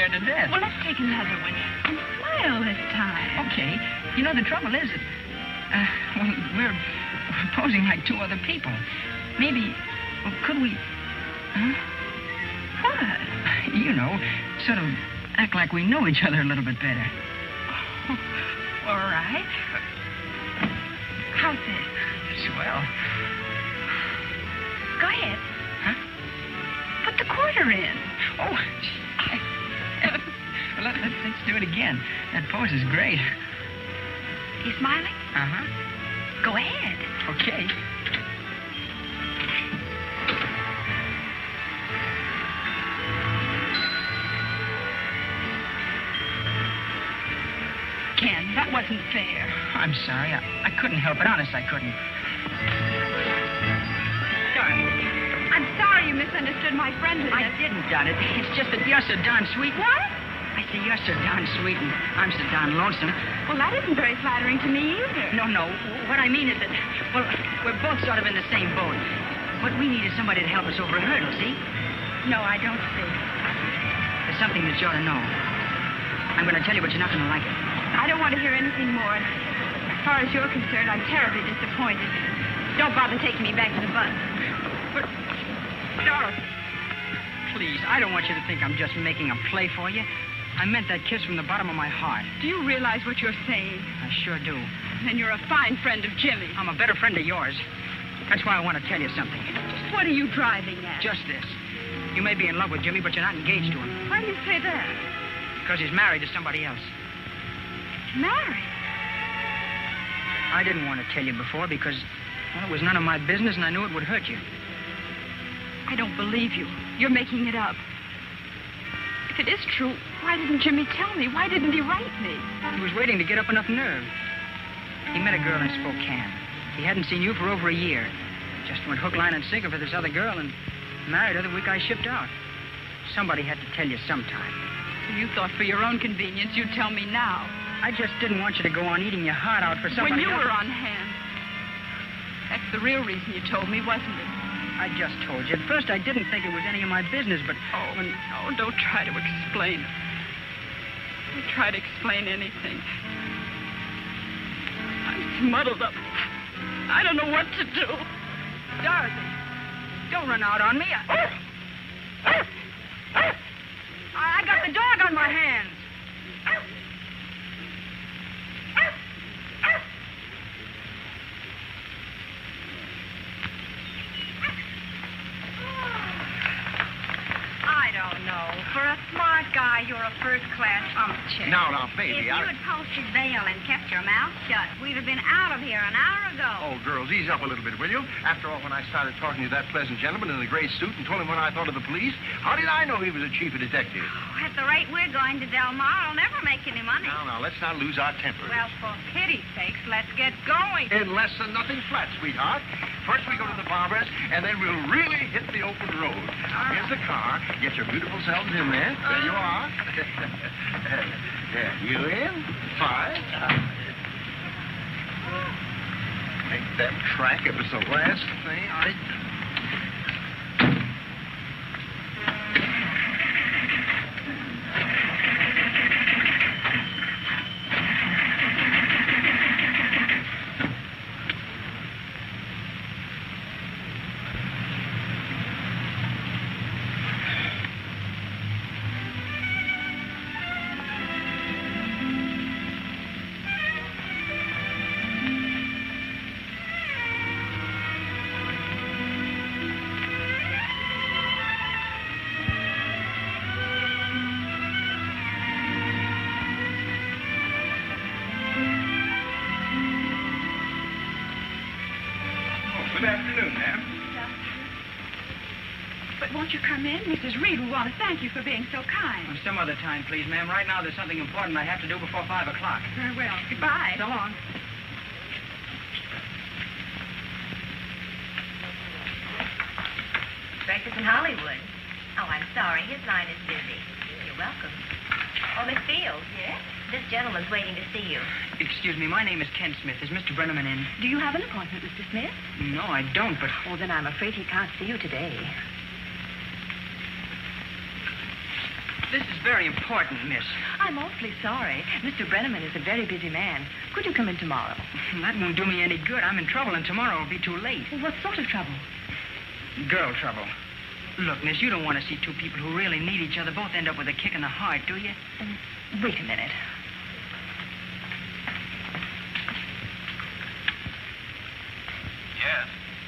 To death. Well, let's take another one and smile this time. Okay. You know, the trouble is that, we're posing like two other people. Maybe, could we... What? You know, sort of act like we know each other a little bit better. Oh, all right. How's this? Swell. Go ahead. Huh? Put the quarter in. Oh, let's do it again. That pose is great. You smiling? Uh-huh. Go ahead. Okay. Ken, that wasn't fair. I'm sorry. I couldn't help it. Honest, I couldn't. Darling, I'm sorry you misunderstood my friendliness. I didn't, Dot. It's just that you're so darn sweet. What? I say you're so darn sweet and I'm so darn lonesome. Well, that isn't very flattering to me either. No. What I mean is that, well, we're both sort of in the same boat. What we need is somebody to help us over a hurdle, see? No, I don't see. There's something that you ought to know. I'm going to tell you, but you're not going to like it. I don't want to hear anything more. As far as you're concerned, I'm terribly disappointed. Don't bother taking me back to the bus. But, Dorothy, please, I don't want you to think I'm just making a play for you. I meant that kiss from the bottom of my heart. Do you realize what you're saying? I sure do. Then you're a fine friend of Jimmy. I'm a better friend of yours. That's why I want to tell you something. Just what are you driving at? Just this. You may be in love with Jimmy, but you're not engaged to him. Why do you say that? Because he's married to somebody else. Married? I didn't want to tell you before because, well, it was none of my business and I knew it would hurt you. I don't believe you. You're making it up. If it is true, why didn't Jimmy tell me? Why didn't he write me? He was waiting to get up enough nerve. He met a girl in Spokane. He hadn't seen you for over a year. Just went hook, line, and sinker for this other girl and married her the week I shipped out. Somebody had to tell you sometime. You thought for your own convenience you'd tell me now. I just didn't want you to go on eating your heart out for somebody When you else. were on hand. That's the real reason you told me, wasn't it? I just told you. At first, I didn't think it was any of my business, but... Oh, don't try to explain. Don't try to explain anything. I'm muddled up. I don't know what to do. Dorothy, don't run out on me. I got the dog on my hands. I don't know. For a smart guy, you're a first-class check. No, baby, If you had posted bail and kept your mouth shut, we'd have been out of here an hour ago. Oh, girls, ease up a little bit, will you? After all, when I started talking to that pleasant gentleman in the gray suit and told him what I thought of the police, how did I know he was a chief of detectives? Oh, at the rate we're going to Del Mar, I'll never make any money. Now, let's not lose our tempers. Well, for pity's sakes, let's get going. In less than nothing flat, sweetheart. First we go to the barber's, and then we'll really hit the open road. Now, here's the car. Get your beautiful selves in there. There you are. There, you in? Fine. Make that track. It was the last thing I... Good afternoon, ma'am. But won't you come in? Mrs. Reed will want to thank you for being so kind. Some other time, please, ma'am. Right now, there's something important I have to do before 5 o'clock. Very well. Goodbye. So long. Breakfast in Hollywood. Oh, I'm sorry. His line is busy. You're welcome. Oh, Miss Fields. Yes? This gentleman's waiting to see you. Excuse me, my name is Ken Smith. Is Mr. Breneman in? Do you have an appointment, Mr. Smith? No, I don't, but... Oh, then I'm afraid he can't see you today. This is very important, miss. I'm awfully sorry. Mr. Breneman is a very busy man. Could you come in tomorrow? That won't do me any good. I'm in trouble, and tomorrow will be too late. Well, what sort of trouble? Girl trouble. Look, miss, you don't want to see two people who really need each other both end up with a kick in the heart, do you? Wait a minute. Yes?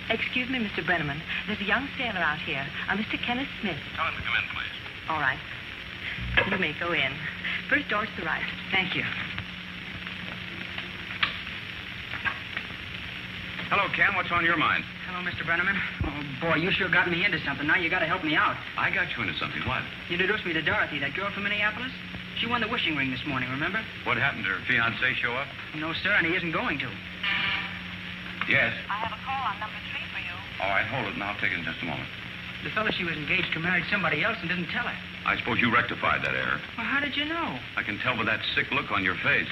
Excuse me, Mr. Breneman. There's a young sailor out here, a Mr. Kenneth Smith. Tell him to come in, please. All right. You may go in. First door to the right. Thank you. Hello, Ken. What's on your mind? Hello, Mr. Breneman. Oh, boy, you sure got me into something. Now you got to help me out. I got you into something. What? You introduced me to Dorothy, that girl from Minneapolis. She won the wishing ring this morning, remember? What happened? Her fiancé show up? No, sir, and he isn't going to. Yes. I have a call on number 3 for you. All right, hold it, and I'll take it in just a moment. The fellow she was engaged to married somebody else and didn't tell her. I suppose you rectified that error. Well, how did you know? I can tell by that sick look on your face.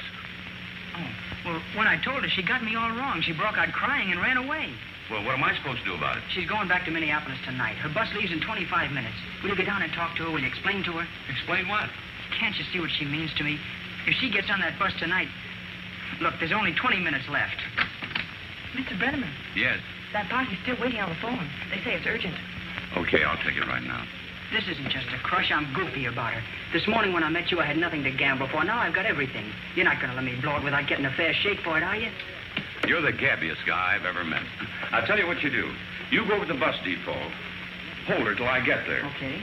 Oh, well, when I told her, she got me all wrong. She broke out crying and ran away. Well, what am I supposed to do about it? She's going back to Minneapolis tonight. Her bus leaves in 25 minutes. Will you go down and talk to her? Will you explain to her? Explain what? Can't you see what she means to me? If she gets on that bus tonight... Look, there's only 20 minutes left. Mr. Breneman. Yes. That party's still waiting on the phone. They say it's urgent. Okay, I'll take it right now. This isn't just a crush. I'm goofy about her. This morning when I met you, I had nothing to gamble for. Now I've got everything. You're not going to let me blow it without getting a fair shake for it, are you? You're the gabbiest guy I've ever met. I'll tell you what you do. You go over to the bus depot. Hold her till I get there. Okay.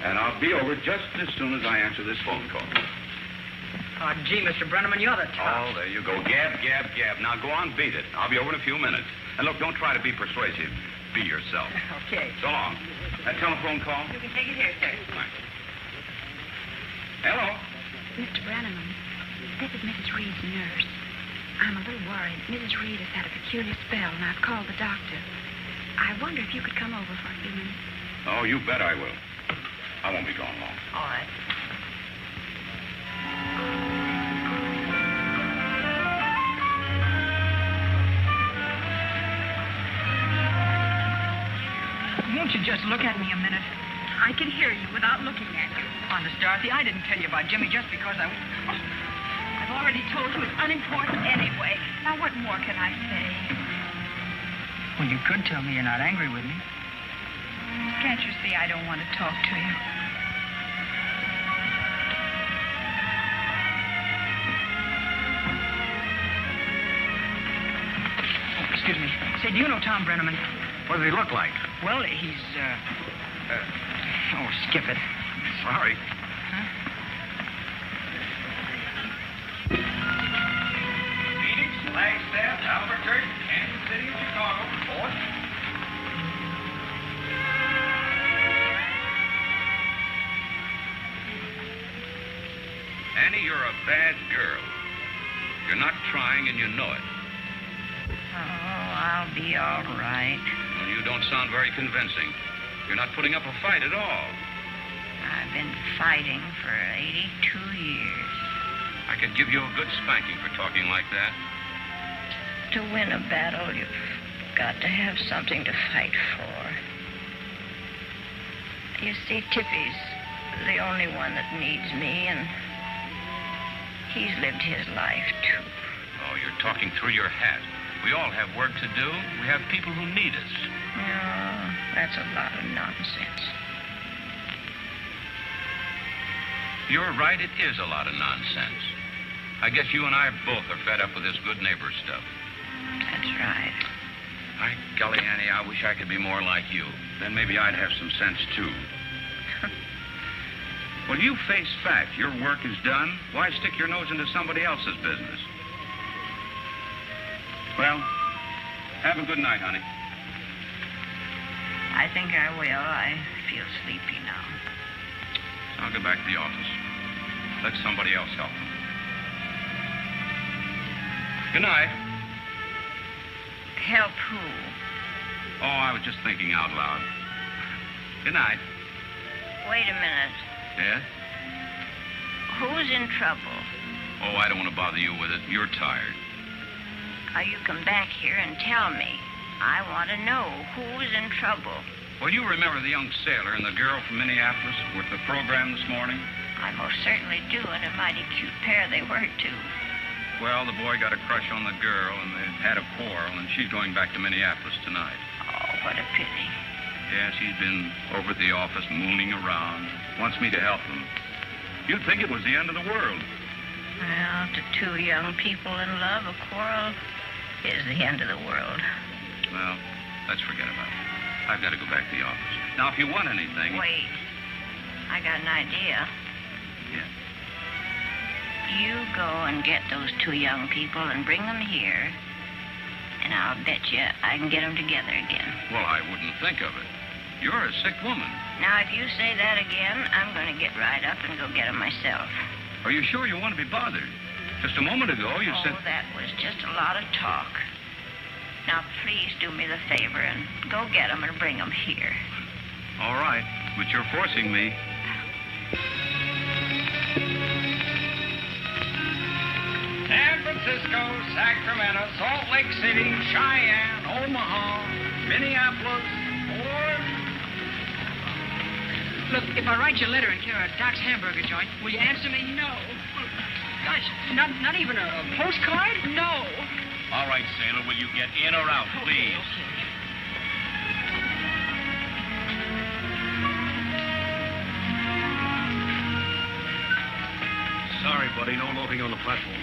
And I'll be over just as soon as I answer this phone call. Oh, gee, Mr. Breneman, you're the top. Oh, there you go. Gab, gab, gab. Now go on, beat it. I'll be over in a few minutes. And look, don't try to be persuasive. Be yourself. Okay. So long. That telephone call? You can take it here, sir. Thanks. Hello? Mr. Breneman, this is Mrs. Reed's nurse. I'm a little worried. Mrs. Reed has had a peculiar spell, and I've called the doctor. I wonder if you could come over for a few minutes. Oh, you bet I will. I won't be gone long. All right. Won't you just look at me a minute? I can hear you without looking at you. Honest, Dorothy, I didn't tell you about Jimmy just because I... Oh, I've already told you it's unimportant anyway. Now, what more can I say? Well, you could tell me you're not angry with me. Can't you see I don't want to talk to you? Oh, excuse me. Say, do you know Tom Breneman? What does he look like? Well, he's, oh, skip it. Sorry. Huh? bad girl. You're not trying, and you know it. Oh, I'll be all right. Well, you don't sound very convincing. You're not putting up a fight at all. I've been fighting for 82 years. I could give you a good spanking for talking like that. To win a battle, you've got to have something to fight for. You see, Tippy's the only one that needs me, and he's lived his life, too. Oh, you're talking through your hat. We all have work to do. We have people who need us. No, that's a lot of nonsense. You're right, it is a lot of nonsense. I guess you and I both are fed up with this good neighbor stuff. That's right. By golly, Annie, I wish I could be more like you. Then maybe I'd have some sense, too. Well, you face fact. Your work is done. Why stick your nose into somebody else's business? Well, have a good night, honey. I think I will. I feel sleepy now. I'll go back to the office. Let somebody else help them. Good night. Help who? Oh, I was just thinking out loud. Good night. Wait a minute. Yeah? Who's in trouble? Oh, I don't want to bother you with it. You're tired. Now, you come back here and tell me. I want to know who's in trouble. Well, you remember the young sailor and the girl from Minneapolis with the program this morning? I most certainly do, and a mighty cute pair they were, too. Well, the boy got a crush on the girl, and they had a quarrel, and she's going back to Minneapolis tonight. Oh, what a pity. Yeah, she's been over at the office mooning around. Wants me to help them. You'd think it was the end of the world. Well, to two young people in love, a quarrel is the end of the world. Well, let's forget about it. I've got to go back to the office. Now, if you want anything... Wait. I got an idea. Yeah? You go and get those two young people and bring them here, and I'll bet you I can get them together again. Well, I wouldn't think of it. You're a sick woman. Now, if you say that again, I'm going to get right up and go get them myself. Are you sure you want to be bothered? Just a moment ago, you said... Oh, that was just a lot of talk. Now, please do me the favor and go get them and bring them here. All right, but you're forcing me. San Francisco, Sacramento, Salt Lake City, Cheyenne, Omaha, Minneapolis, Ford. Look, if I write you a letter in care of Doc's hamburger joint, will you answer me? No. Gosh, not even a postcard? No. All right, sailor, will you get in or out, please? Okay. Sorry, buddy, no loafing on the platform.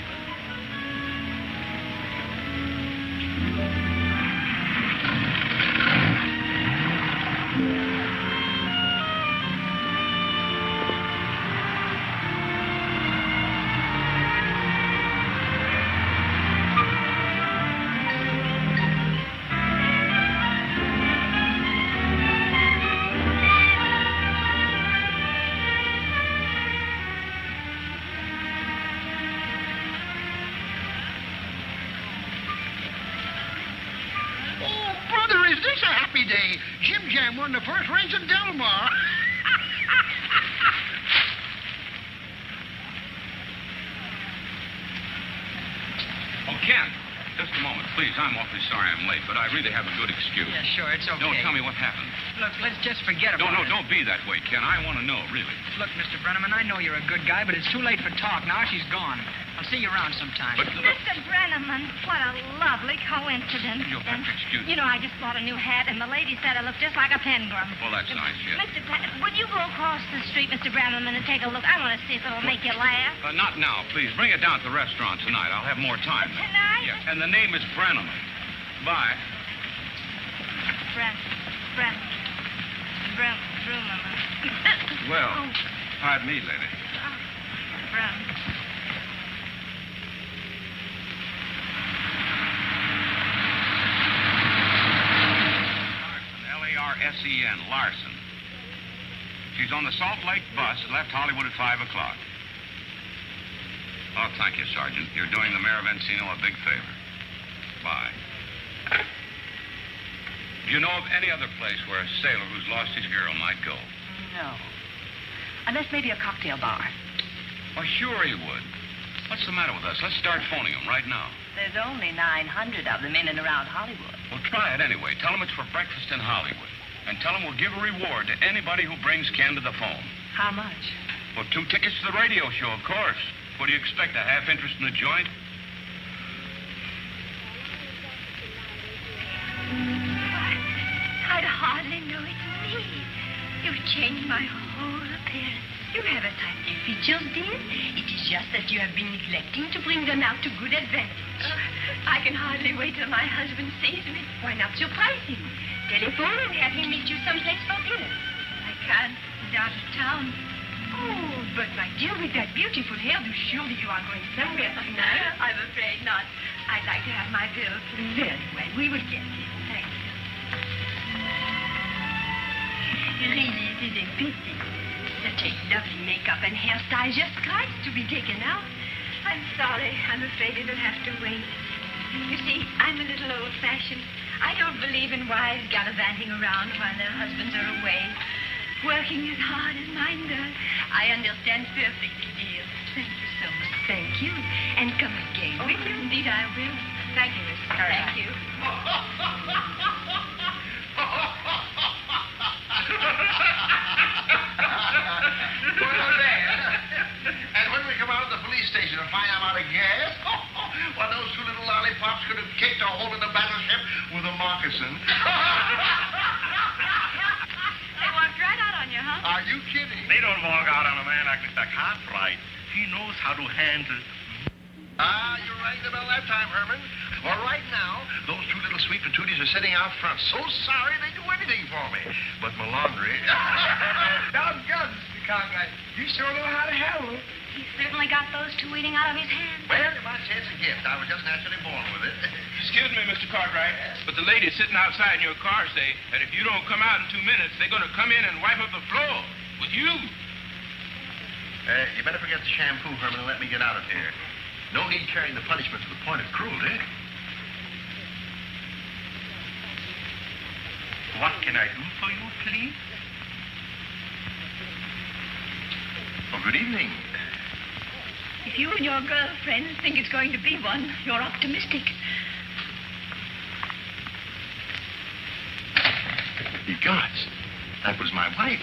Won the first race in Delmar. Oh, Ken, just a moment, please. I'm awfully sorry I'm late, but I really have a good excuse. Yeah, sure, it's okay. Don't tell me what happened. Look, let's just forget about it. No, don't be that way, Ken. I want to know, really. Look, Mr. Breneman, I know you're a good guy, but it's too late for talk. Now she's gone. I'll see you around sometime. But Mr. Breneman, what a lovely coincidence. You'll have to excuse me. You know, I just bought a new hat, and the lady said I look just like a penguin. Well, that's nice, yeah. Would you go across the street, Mr. Breneman, and take a look? I want to see if it'll make you laugh. Not now, please. Bring it down to the restaurant tonight. I'll have more time. Tonight? Yeah, and the name is Breneman. Bye. Breneman. Well, pardon me, lady. Breneman. Larsen, Larsen. She's on the Salt Lake bus and left Hollywood at 5 o'clock. Oh, thank you, Sergeant. You're doing the Mayor of Encino a big favor. Bye. Do you know of any other place where a sailor who's lost his girl might go? No. Unless maybe a cocktail bar. Well, sure he would. What's the matter with us? Let's start phoning him right now. There's only 900 of them in and around Hollywood. Well, try it anyway. Tell him it's for breakfast in Hollywood. And tell him we'll give a reward to anybody who brings Ken to the phone. How much? Well, 2 tickets to the radio show, of course. What do you expect, a half interest in the joint? I'd hardly know it's me. You've changed my whole appearance. You haven't had new features, dear. It is just that you have been neglecting to bring them out to good advantage. I can hardly wait till my husband sees me. Why not surprise him? Telephone and have him meet you someplace for dinner. I can't. He's out of town. Oh, but my dear, with that beautiful hairdo, surely you are going somewhere tonight. I'm afraid not. I'd like to have my bill. Very well. We will get it. Thank you. Really, it is a pity. Such a lovely makeup and hairstyle just cries to be taken out. I'm sorry. I'm afraid it'll have to wait. You see, I'm a little old-fashioned. I don't believe in wives gallivanting around while their husbands are away, working as hard as mine does. I understand perfectly, dear. Thank you so much. Thank you. And come again. Will you? Indeed, I will. Thank you, Miss Carter. Thank you. And when we come out of the police station and find I'm out of gas, well, those 2 little lollipops could have kicked a hole in the battleship with a moccasin. They walked right out on you, huh? Are you kidding? They don't walk out on a man like Mr. Cartwright. He knows how to handle. You're right about that time, Herman. Well, right now, those 2 little sweet patooties are sitting out front. So sorry they do anything for me. But my laundry... Doggone, Mr. Cartwright. You sure know how to handle it. He certainly got those 2 eating out of his hand. Well, you might say it's a gift. I was just naturally born with it. Excuse me, Mr. Cartwright, but the ladies sitting outside in your car say that if you don't come out in 2 minutes, they're going to come in and wipe up the floor with you. You better forget the shampoo, Herman, and let me get out of here. No need carrying the punishment to the point of cruelty. What can I do for you, please? Oh, good evening. If you and your girlfriends think it's going to be one, you're optimistic. Ye gods, that was my wife.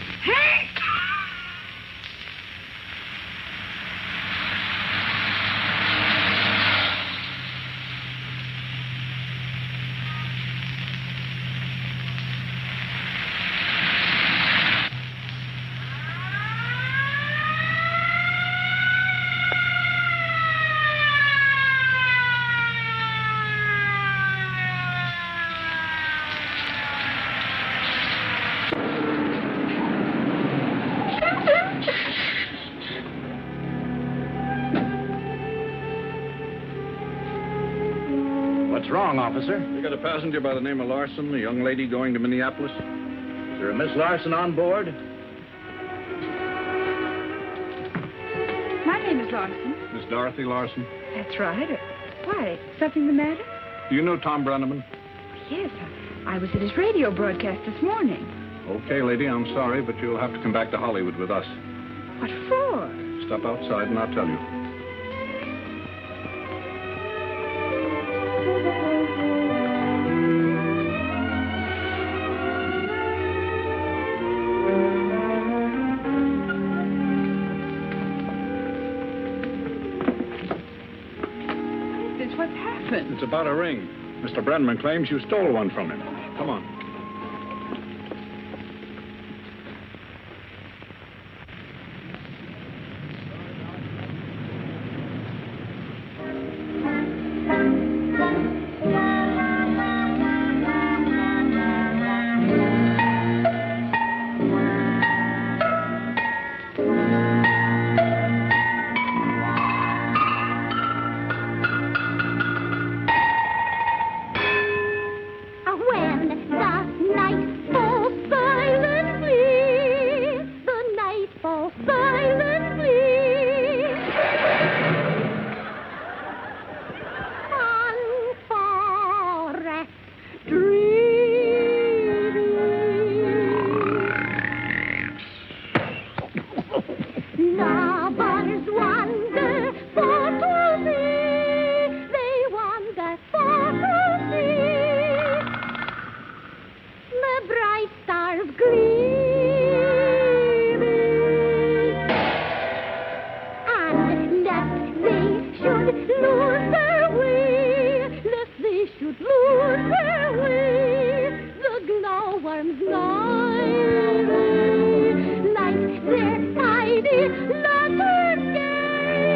What's wrong, officer? We got a passenger by the name of Larson, a young lady going to Minneapolis. Is there a Miss Larson on board? My name is Larson. Miss Dorothy Larson. That's right. Why? Something the matter? Do you know Tom Breneman? Yes. I was at his radio broadcast this morning. Okay, lady, I'm sorry, but you'll have to come back to Hollywood with us. What for? Step outside and I'll tell you. What's happened? It's about a ring. Mr. Breneman claims you stole one from him. Come on. When the lose their way, lest they should lose their way. The glowworms glide like their tidy lantern gay.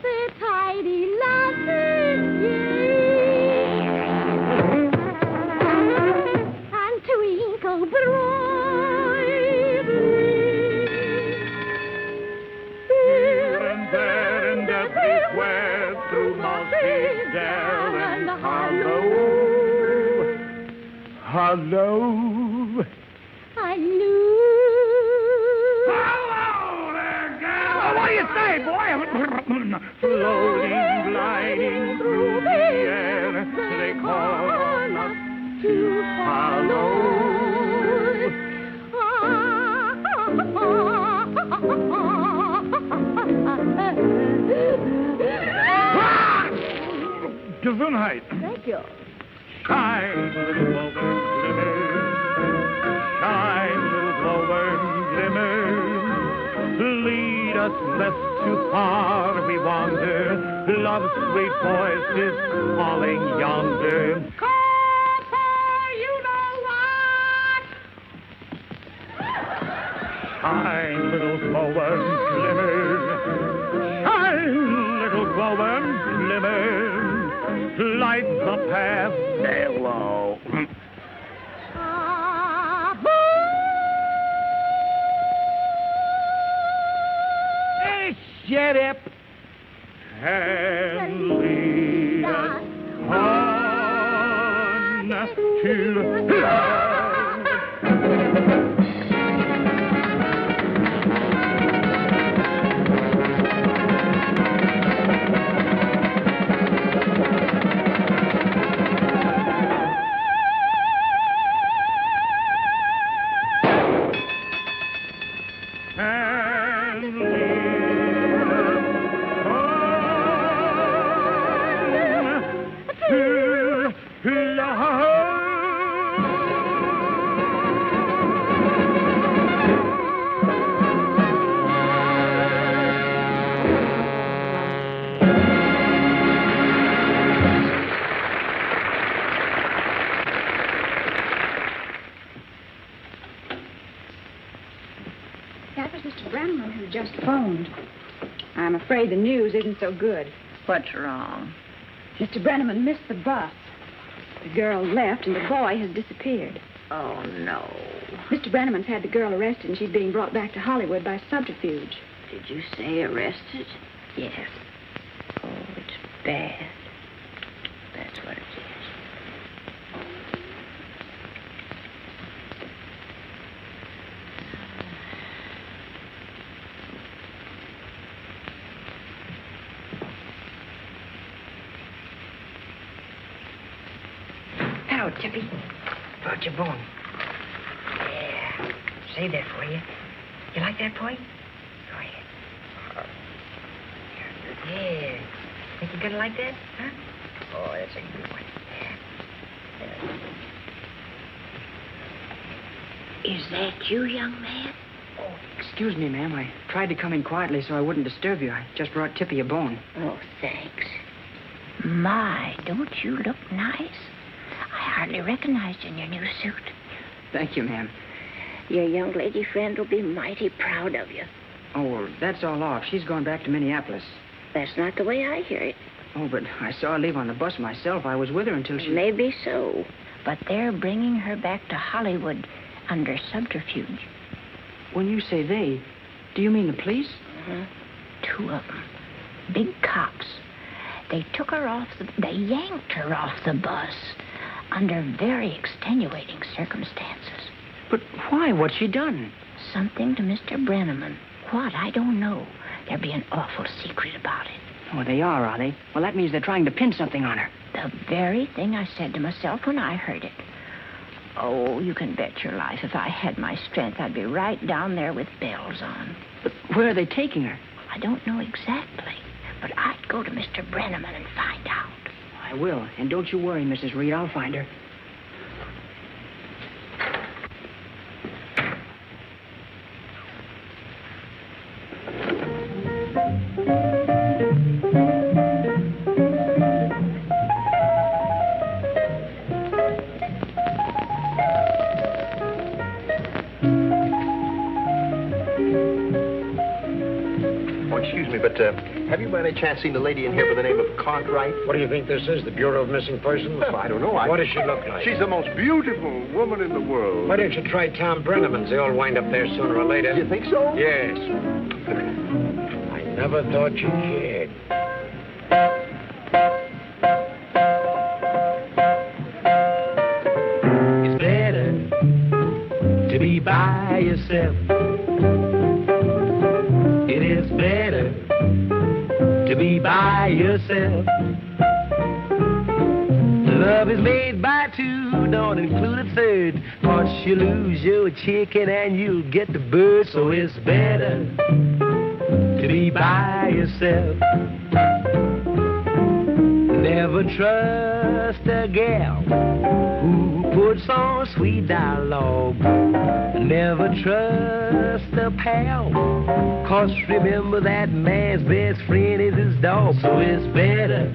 Their tidy lantern gay. And twinkle brightly. Here and there and everywhere through mossy dell and hollow. Hello. Hello. Hello there, gal. What do you say, boy? Floating, gliding through the air, they call us to follow. Gesundheit. Thank you. Shine, little glowworm, glimmer. Shine, little glowworm, glimmer. Lead us lest too far we wander. Love's sweet voice is calling yonder. Call for you know what? Shine, little glowworm, glimmer. Shine, little glowworm, glimmer. Light the path. Hello. Shut up. And lead us on to love. That was Mr. Breneman who just phoned. I'm afraid the news isn't so good. What's wrong? Mr. Breneman missed the bus. The girl left and the boy has disappeared. Oh, no. Mr. Breneman's had the girl arrested and she's being brought back to Hollywood by subterfuge. Did you say arrested? Yes. Oh, it's bad. That's what it is. Hello, Tippy. Brought your bone. Yeah. Save that for you. You like that, boy? Go ahead. Yeah. Think you're gonna like that? Huh? Oh, that's a good one. Yeah. Is that you, young man? Oh, excuse me, ma'am. I tried to come in quietly so I wouldn't disturb you. I just brought Tippy a bone. Oh, thanks. My, don't you look nice? I hardly recognized you in your new suit. Thank you, ma'am. Your young lady friend will be mighty proud of you. Oh, well, that's all off. She's going back to Minneapolis. That's not the way I hear it. Oh, but I saw her leave on the bus myself. I was with her until she... Maybe so. But they're bringing her back to Hollywood under subterfuge. When you say they, do you mean the police? Uh-huh. 2 of them. Big cops. They took her off They yanked her off the bus under very extenuating circumstances. But why? What's she done? Something to Mr. Breneman. What? I don't know. There'll be an awful secret about it. Oh, they are they? Well, that means they're trying to pin something on her. The very thing I said to myself when I heard it. Oh, you can bet your life if I had my strength, I'd be right down there with bells on. But where are they taking her? I don't know exactly, but I'd go to Mr. Breneman and find out. I will. And don't you worry, Mrs. Reed. I'll find her. any chance seen a lady in here by the name of Cartwright? What do you think this is, the Bureau of Missing Persons? I don't know. What does she look like? She's the most beautiful woman in the world. Why don't you try Tom Breneman's? They all wind up there sooner or later. You think so? Yes. I never thought you cared. It's better to be by yourself. It is better to be by yourself. Love is made by two, don't include a third. Cause you lose your chicken and you'll get the bird. So it's better to be by yourself. Never trust a gal who puts on sweet dialogue. Never trust a pal, cause remember that man's best friend is his dog. So it's better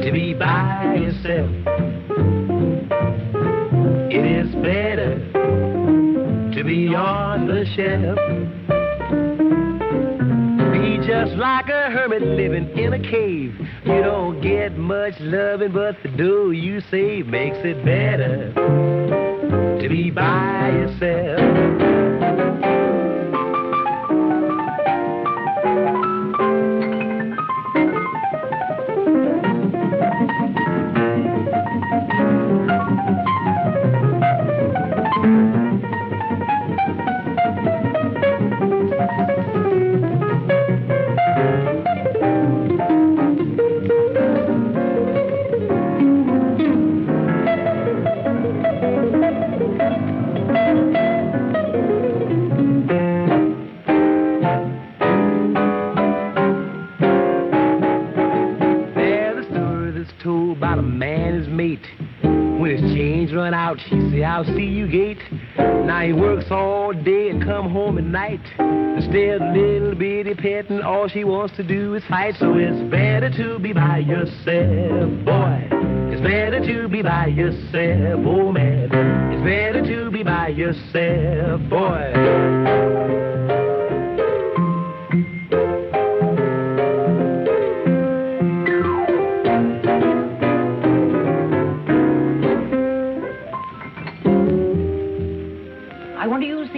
to be by yourself. It is better to be on the shelf. Be just like a hermit living in a cave. You don't get much loving, but the dough you save makes it better to be by yourself. She say, I'll see you gate. Now he works all day and come home at night. Instead of little bitty petting, all she wants to do is fight. So it's better to be by yourself, boy. It's better to be by yourself, oh man. It's better to be by yourself, boy.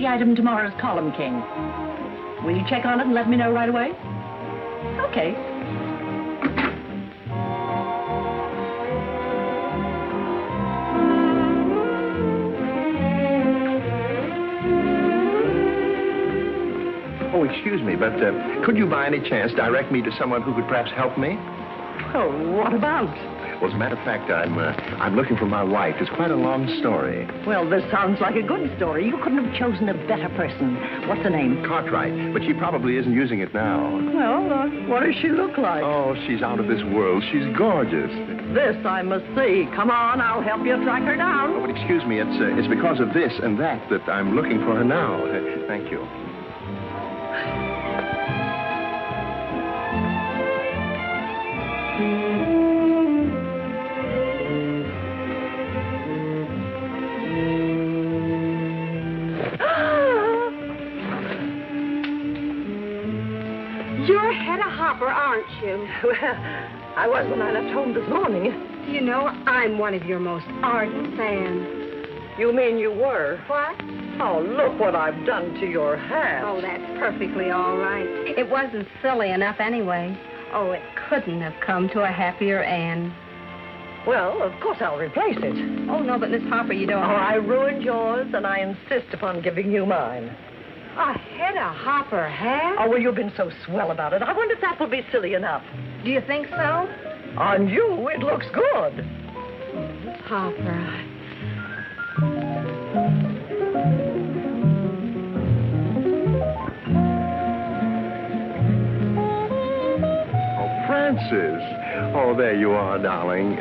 Item tomorrow's column, King. Will you check on it and let me know right away? Okay. Oh, excuse me, but could you by any chance direct me to someone who could perhaps help me? Oh, what about? Well, as a matter of fact, I'm looking for my wife. It's quite a long story. Well, this sounds like a good story. You couldn't have chosen a better person. What's her name? Cartwright, but she probably isn't using it now. Well, what does she look like? Oh, she's out of this world. She's gorgeous. This I must see. Come on, I'll help you track her down. Oh, but excuse me, it's because of this and that I'm looking for her now. Thank you. You're Hedda Hopper, aren't you? Well, I was when I left home this morning. You know, I'm one of your most ardent fans. You mean you were? What? Oh, look what I've done to your hat. Oh, that's perfectly all right. It wasn't silly enough anyway. Oh, it couldn't have come to a happier end. Well, of course I'll replace it. Oh, no, but Miss Hopper, you don't... Oh, I ruined yours, and I insist upon giving you mine. A Hedda Hopper hat? Oh, well, you've been so swell about it. I wonder if that will be silly enough. Do you think so? On you, it looks good. Miss Hopper, Oh, Francis. Oh, there you are, darling.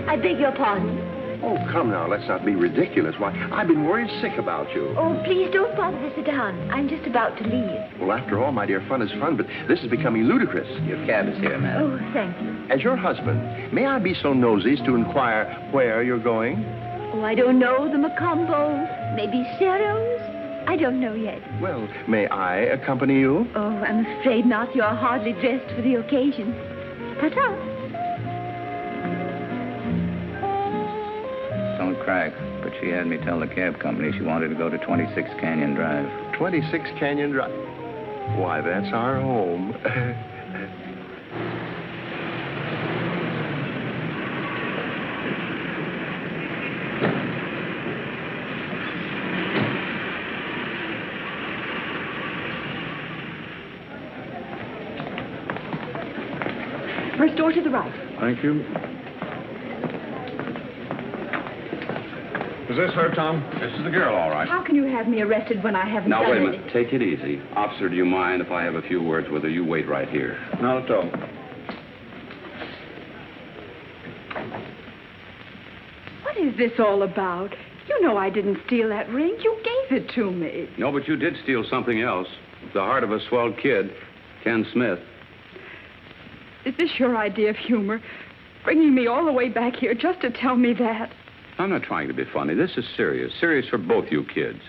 I beg your pardon. Oh, come now, let's not be ridiculous. Why, I've been worried sick about you. Oh, please don't bother to sit down. I'm just about to leave. Well, after all, my dear, fun is fun, but this is becoming ludicrous. Your cab is here, madam. Oh, thank you. As your husband, may I be so nosy as to inquire where you're going? Oh, I don't know. The Macombo. Maybe Sherrill's. I don't know yet. Well, may I accompany you? Oh, I'm afraid not. You're hardly dressed for the occasion. Ta-ta. Don't crack, but she had me tell the cab company she wanted to go to 26 Canyon Drive. 26 Canyon Drive. Why, that's our home. First door to the right. Thank you. Is this her, Tom? This is the girl, all right. How can you have me arrested when I haven't Now, done wait a anything? minute. Take it easy. Officer, do you mind if I have a few words with her? You wait right here. Not at all. What is this all about? You know I didn't steal that ring. You gave it to me. No, but you did steal something else. The heart of a swell kid, Ken Smith. Is this your idea of humor? Bringing me all the way back here just to tell me that? I'm not trying to be funny. This is serious. Serious for both you kids.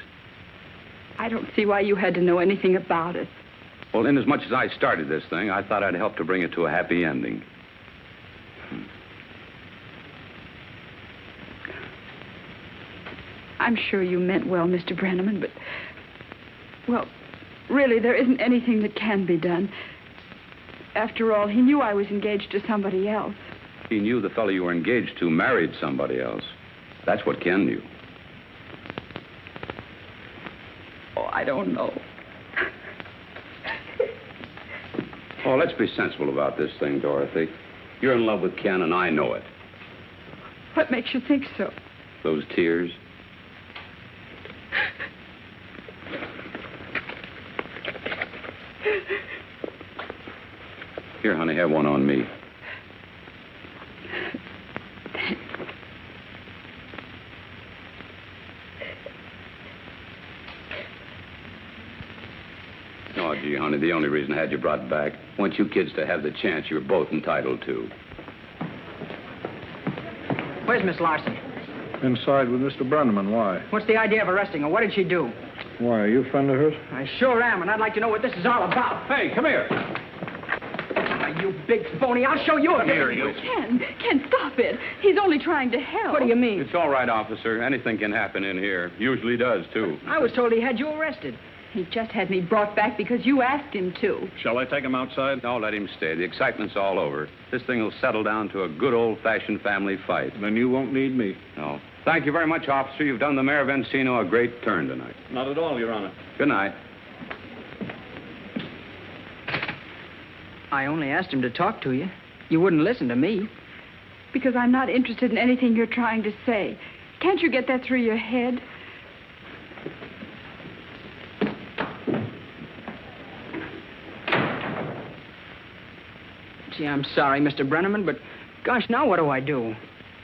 I don't see why you had to know anything about it. Well, inasmuch as I started this thing, I thought I'd help to bring it to a happy ending. I'm sure you meant well, Mr. Breneman, but... Well, really, there isn't anything that can be done. After all, he knew I was engaged to somebody else. He knew the fellow you were engaged to married somebody else. That's what Ken knew. Oh, I don't know. Oh, let's be sensible about this thing, Dorothy. You're in love with Ken, and I know it. What makes you think so? Those tears. Here, honey, have one on me. Oh, gee, honey, the only reason I had you brought back, I want you kids to have the chance you're both entitled to. Where's Miss Larson? Inside with Mr. Breneman. Why? What's the idea of arresting her? What did she do? Why, are you a friend of hers? I sure am, and I'd like to know what this is all about. Hey, come here. You big phony. I'll show you a Here, you. Ken, stop it. He's only trying to help. What do you mean? It's all right, officer. Anything can happen in here. Usually does, too. I was told he had you arrested. He just had me brought back because you asked him to. Shall I take him outside? No, let him stay. The excitement's all over. This thing will settle down to a good old-fashioned family fight. Then you won't need me. No. Thank you very much, officer. You've done the Mayor of Encino a great turn tonight. Not at all, Your Honor. Good night. I only asked him to talk to you. You wouldn't listen to me. Because I'm not interested in anything you're trying to say. Can't you get that through your head? Gee, I'm sorry, Mr. Breneman, but gosh, now what do I do?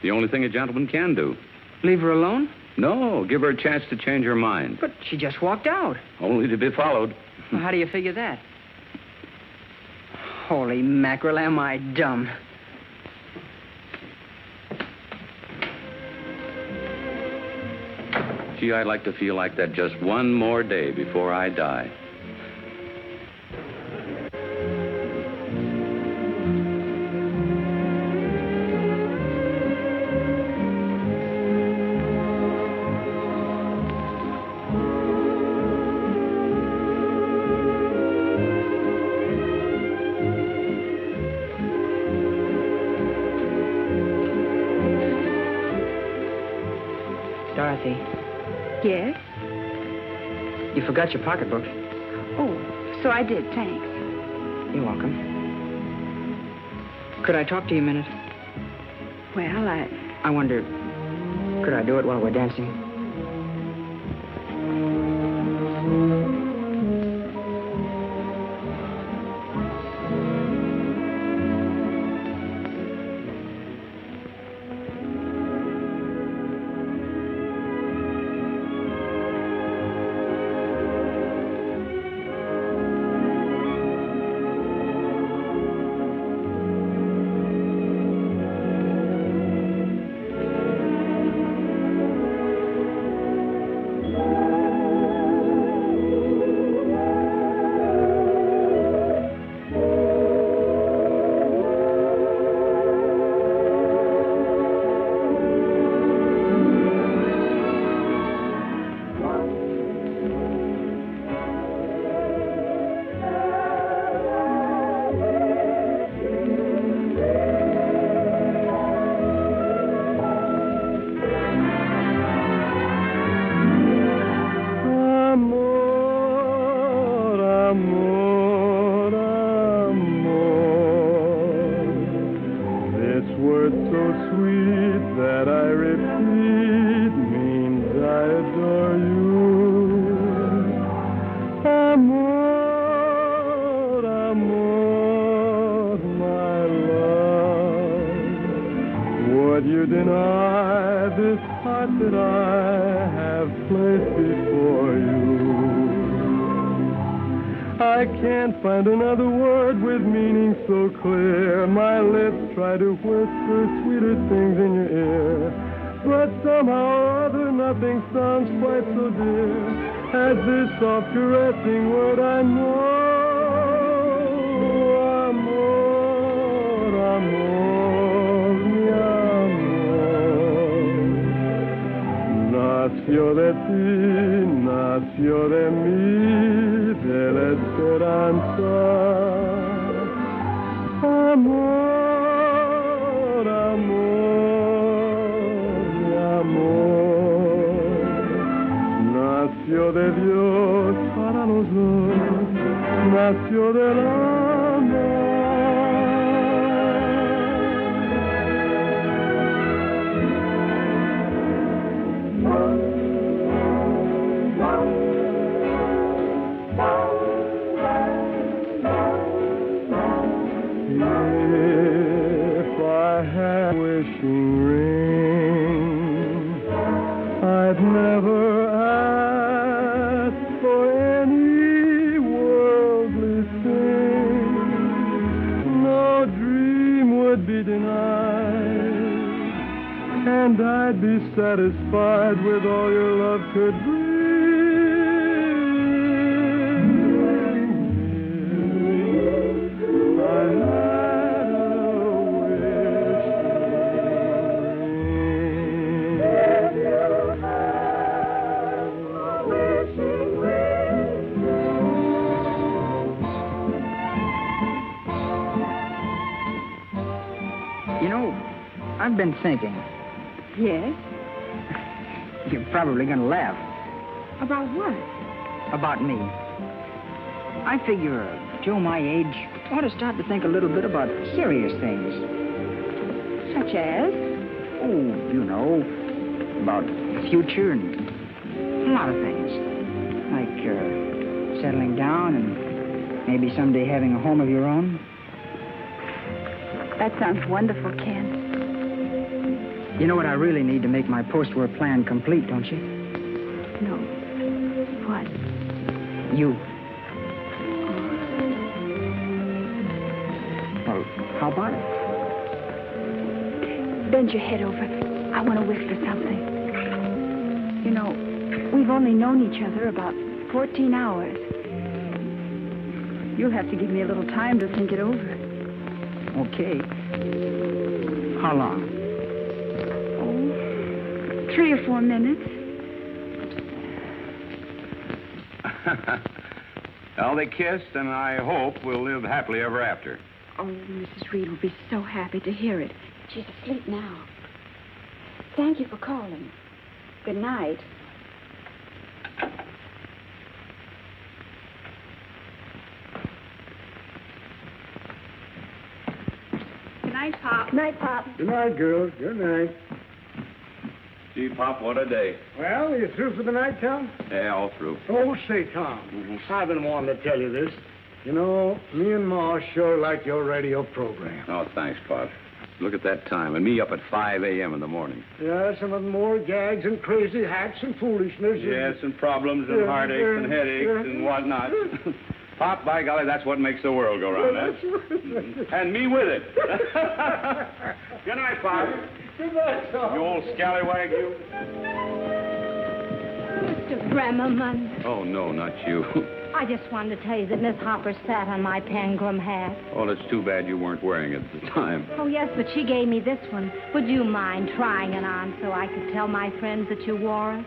The only thing a gentleman can do. Leave her alone? No, give her a chance to change her mind. But she just walked out. Only to be followed. Well, how do you figure that? Holy mackerel, am I dumb? Gee, I'd like to feel like that just one more day before I die. Dorothy, Yes? you forgot your pocketbook. Oh, so I did, thanks. You're welcome. Could I talk to you a minute? Well, I wonder, could I do it while we're dancing? Amor, amor, my love, would you deny this heart that I have placed before you? I can't find another word with meaning so clear. My lips try to whisper sweeter things in your ear, but somehow or other nothing sounds quite so dear as this soft caressing word I know. Amor, amor, mi amor, nació de ti, nació de mí, de la esperanza. Amor, amor, mi amor, nació de Dios para los dos, nació del amor. If I had a wishing ring, I'd never ask for any worldly thing. No dream would be denied, and I'd be satisfied with all your love could bring. I had a You know, I've been thinking. Yes? You're probably going to laugh. About what? About me. I figure a Joe my age ought to start to think a little bit about serious things. Such as? Oh, you know, about the future and a lot of things. Like settling down and maybe someday having a home of your own. That sounds wonderful, Ken. You know what I really need to make my post-war plan complete, don't you? No. What? You. Well, how about it? Bend your head over. I want to whisper something. You know, we've only known each other about 14 hours. You'll have to give me a little time to think it over. Okay. How long? 3 or 4 minutes. Well, they kissed, and I hope we'll live happily ever after. Oh, Mrs. Reed will be so happy to hear it. She's asleep now. Thank you for calling. Good night. Good night, Pop. Night, Pop. Good night, girls. Good night. Gee, Pop, what a day. Well, are you through for the night, Tom? Yeah, all through. Oh, say, Tom, I've been wanting to tell you this. You know, me and Ma sure like your radio program. Oh, thanks, Pop. Look at that time, and me up at 5 a.m. in the morning. Yeah, some of them more gags and crazy hacks and foolishness. Yes, and problems and heartaches and headaches and whatnot. Pop, by golly, that's what makes the world go round, eh? And me with it. Good night, Pop. Good night, Tom. You old scallywag, you. Mr. Breneman, Oh, no, not you. I just wanted to tell you that Miss Hopper sat on my Pangram hat. Oh, it's too bad you weren't wearing it at the time. Oh, yes, but she gave me this one. Would you mind trying it on so I could tell my friends that you wore it?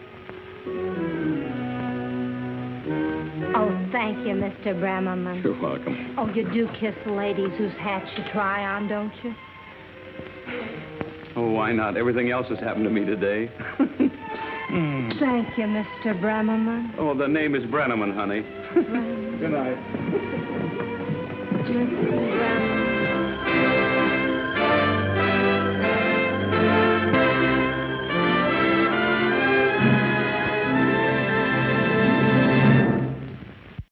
Oh, thank you, Mr. Breneman. You're welcome. Oh, you do kiss ladies whose hats you try on, don't you? Oh, why not? Everything else has happened to me today. Thank you, Mr. Breneman. Oh, the name is Breneman, honey. Good night. Mr. Breneman.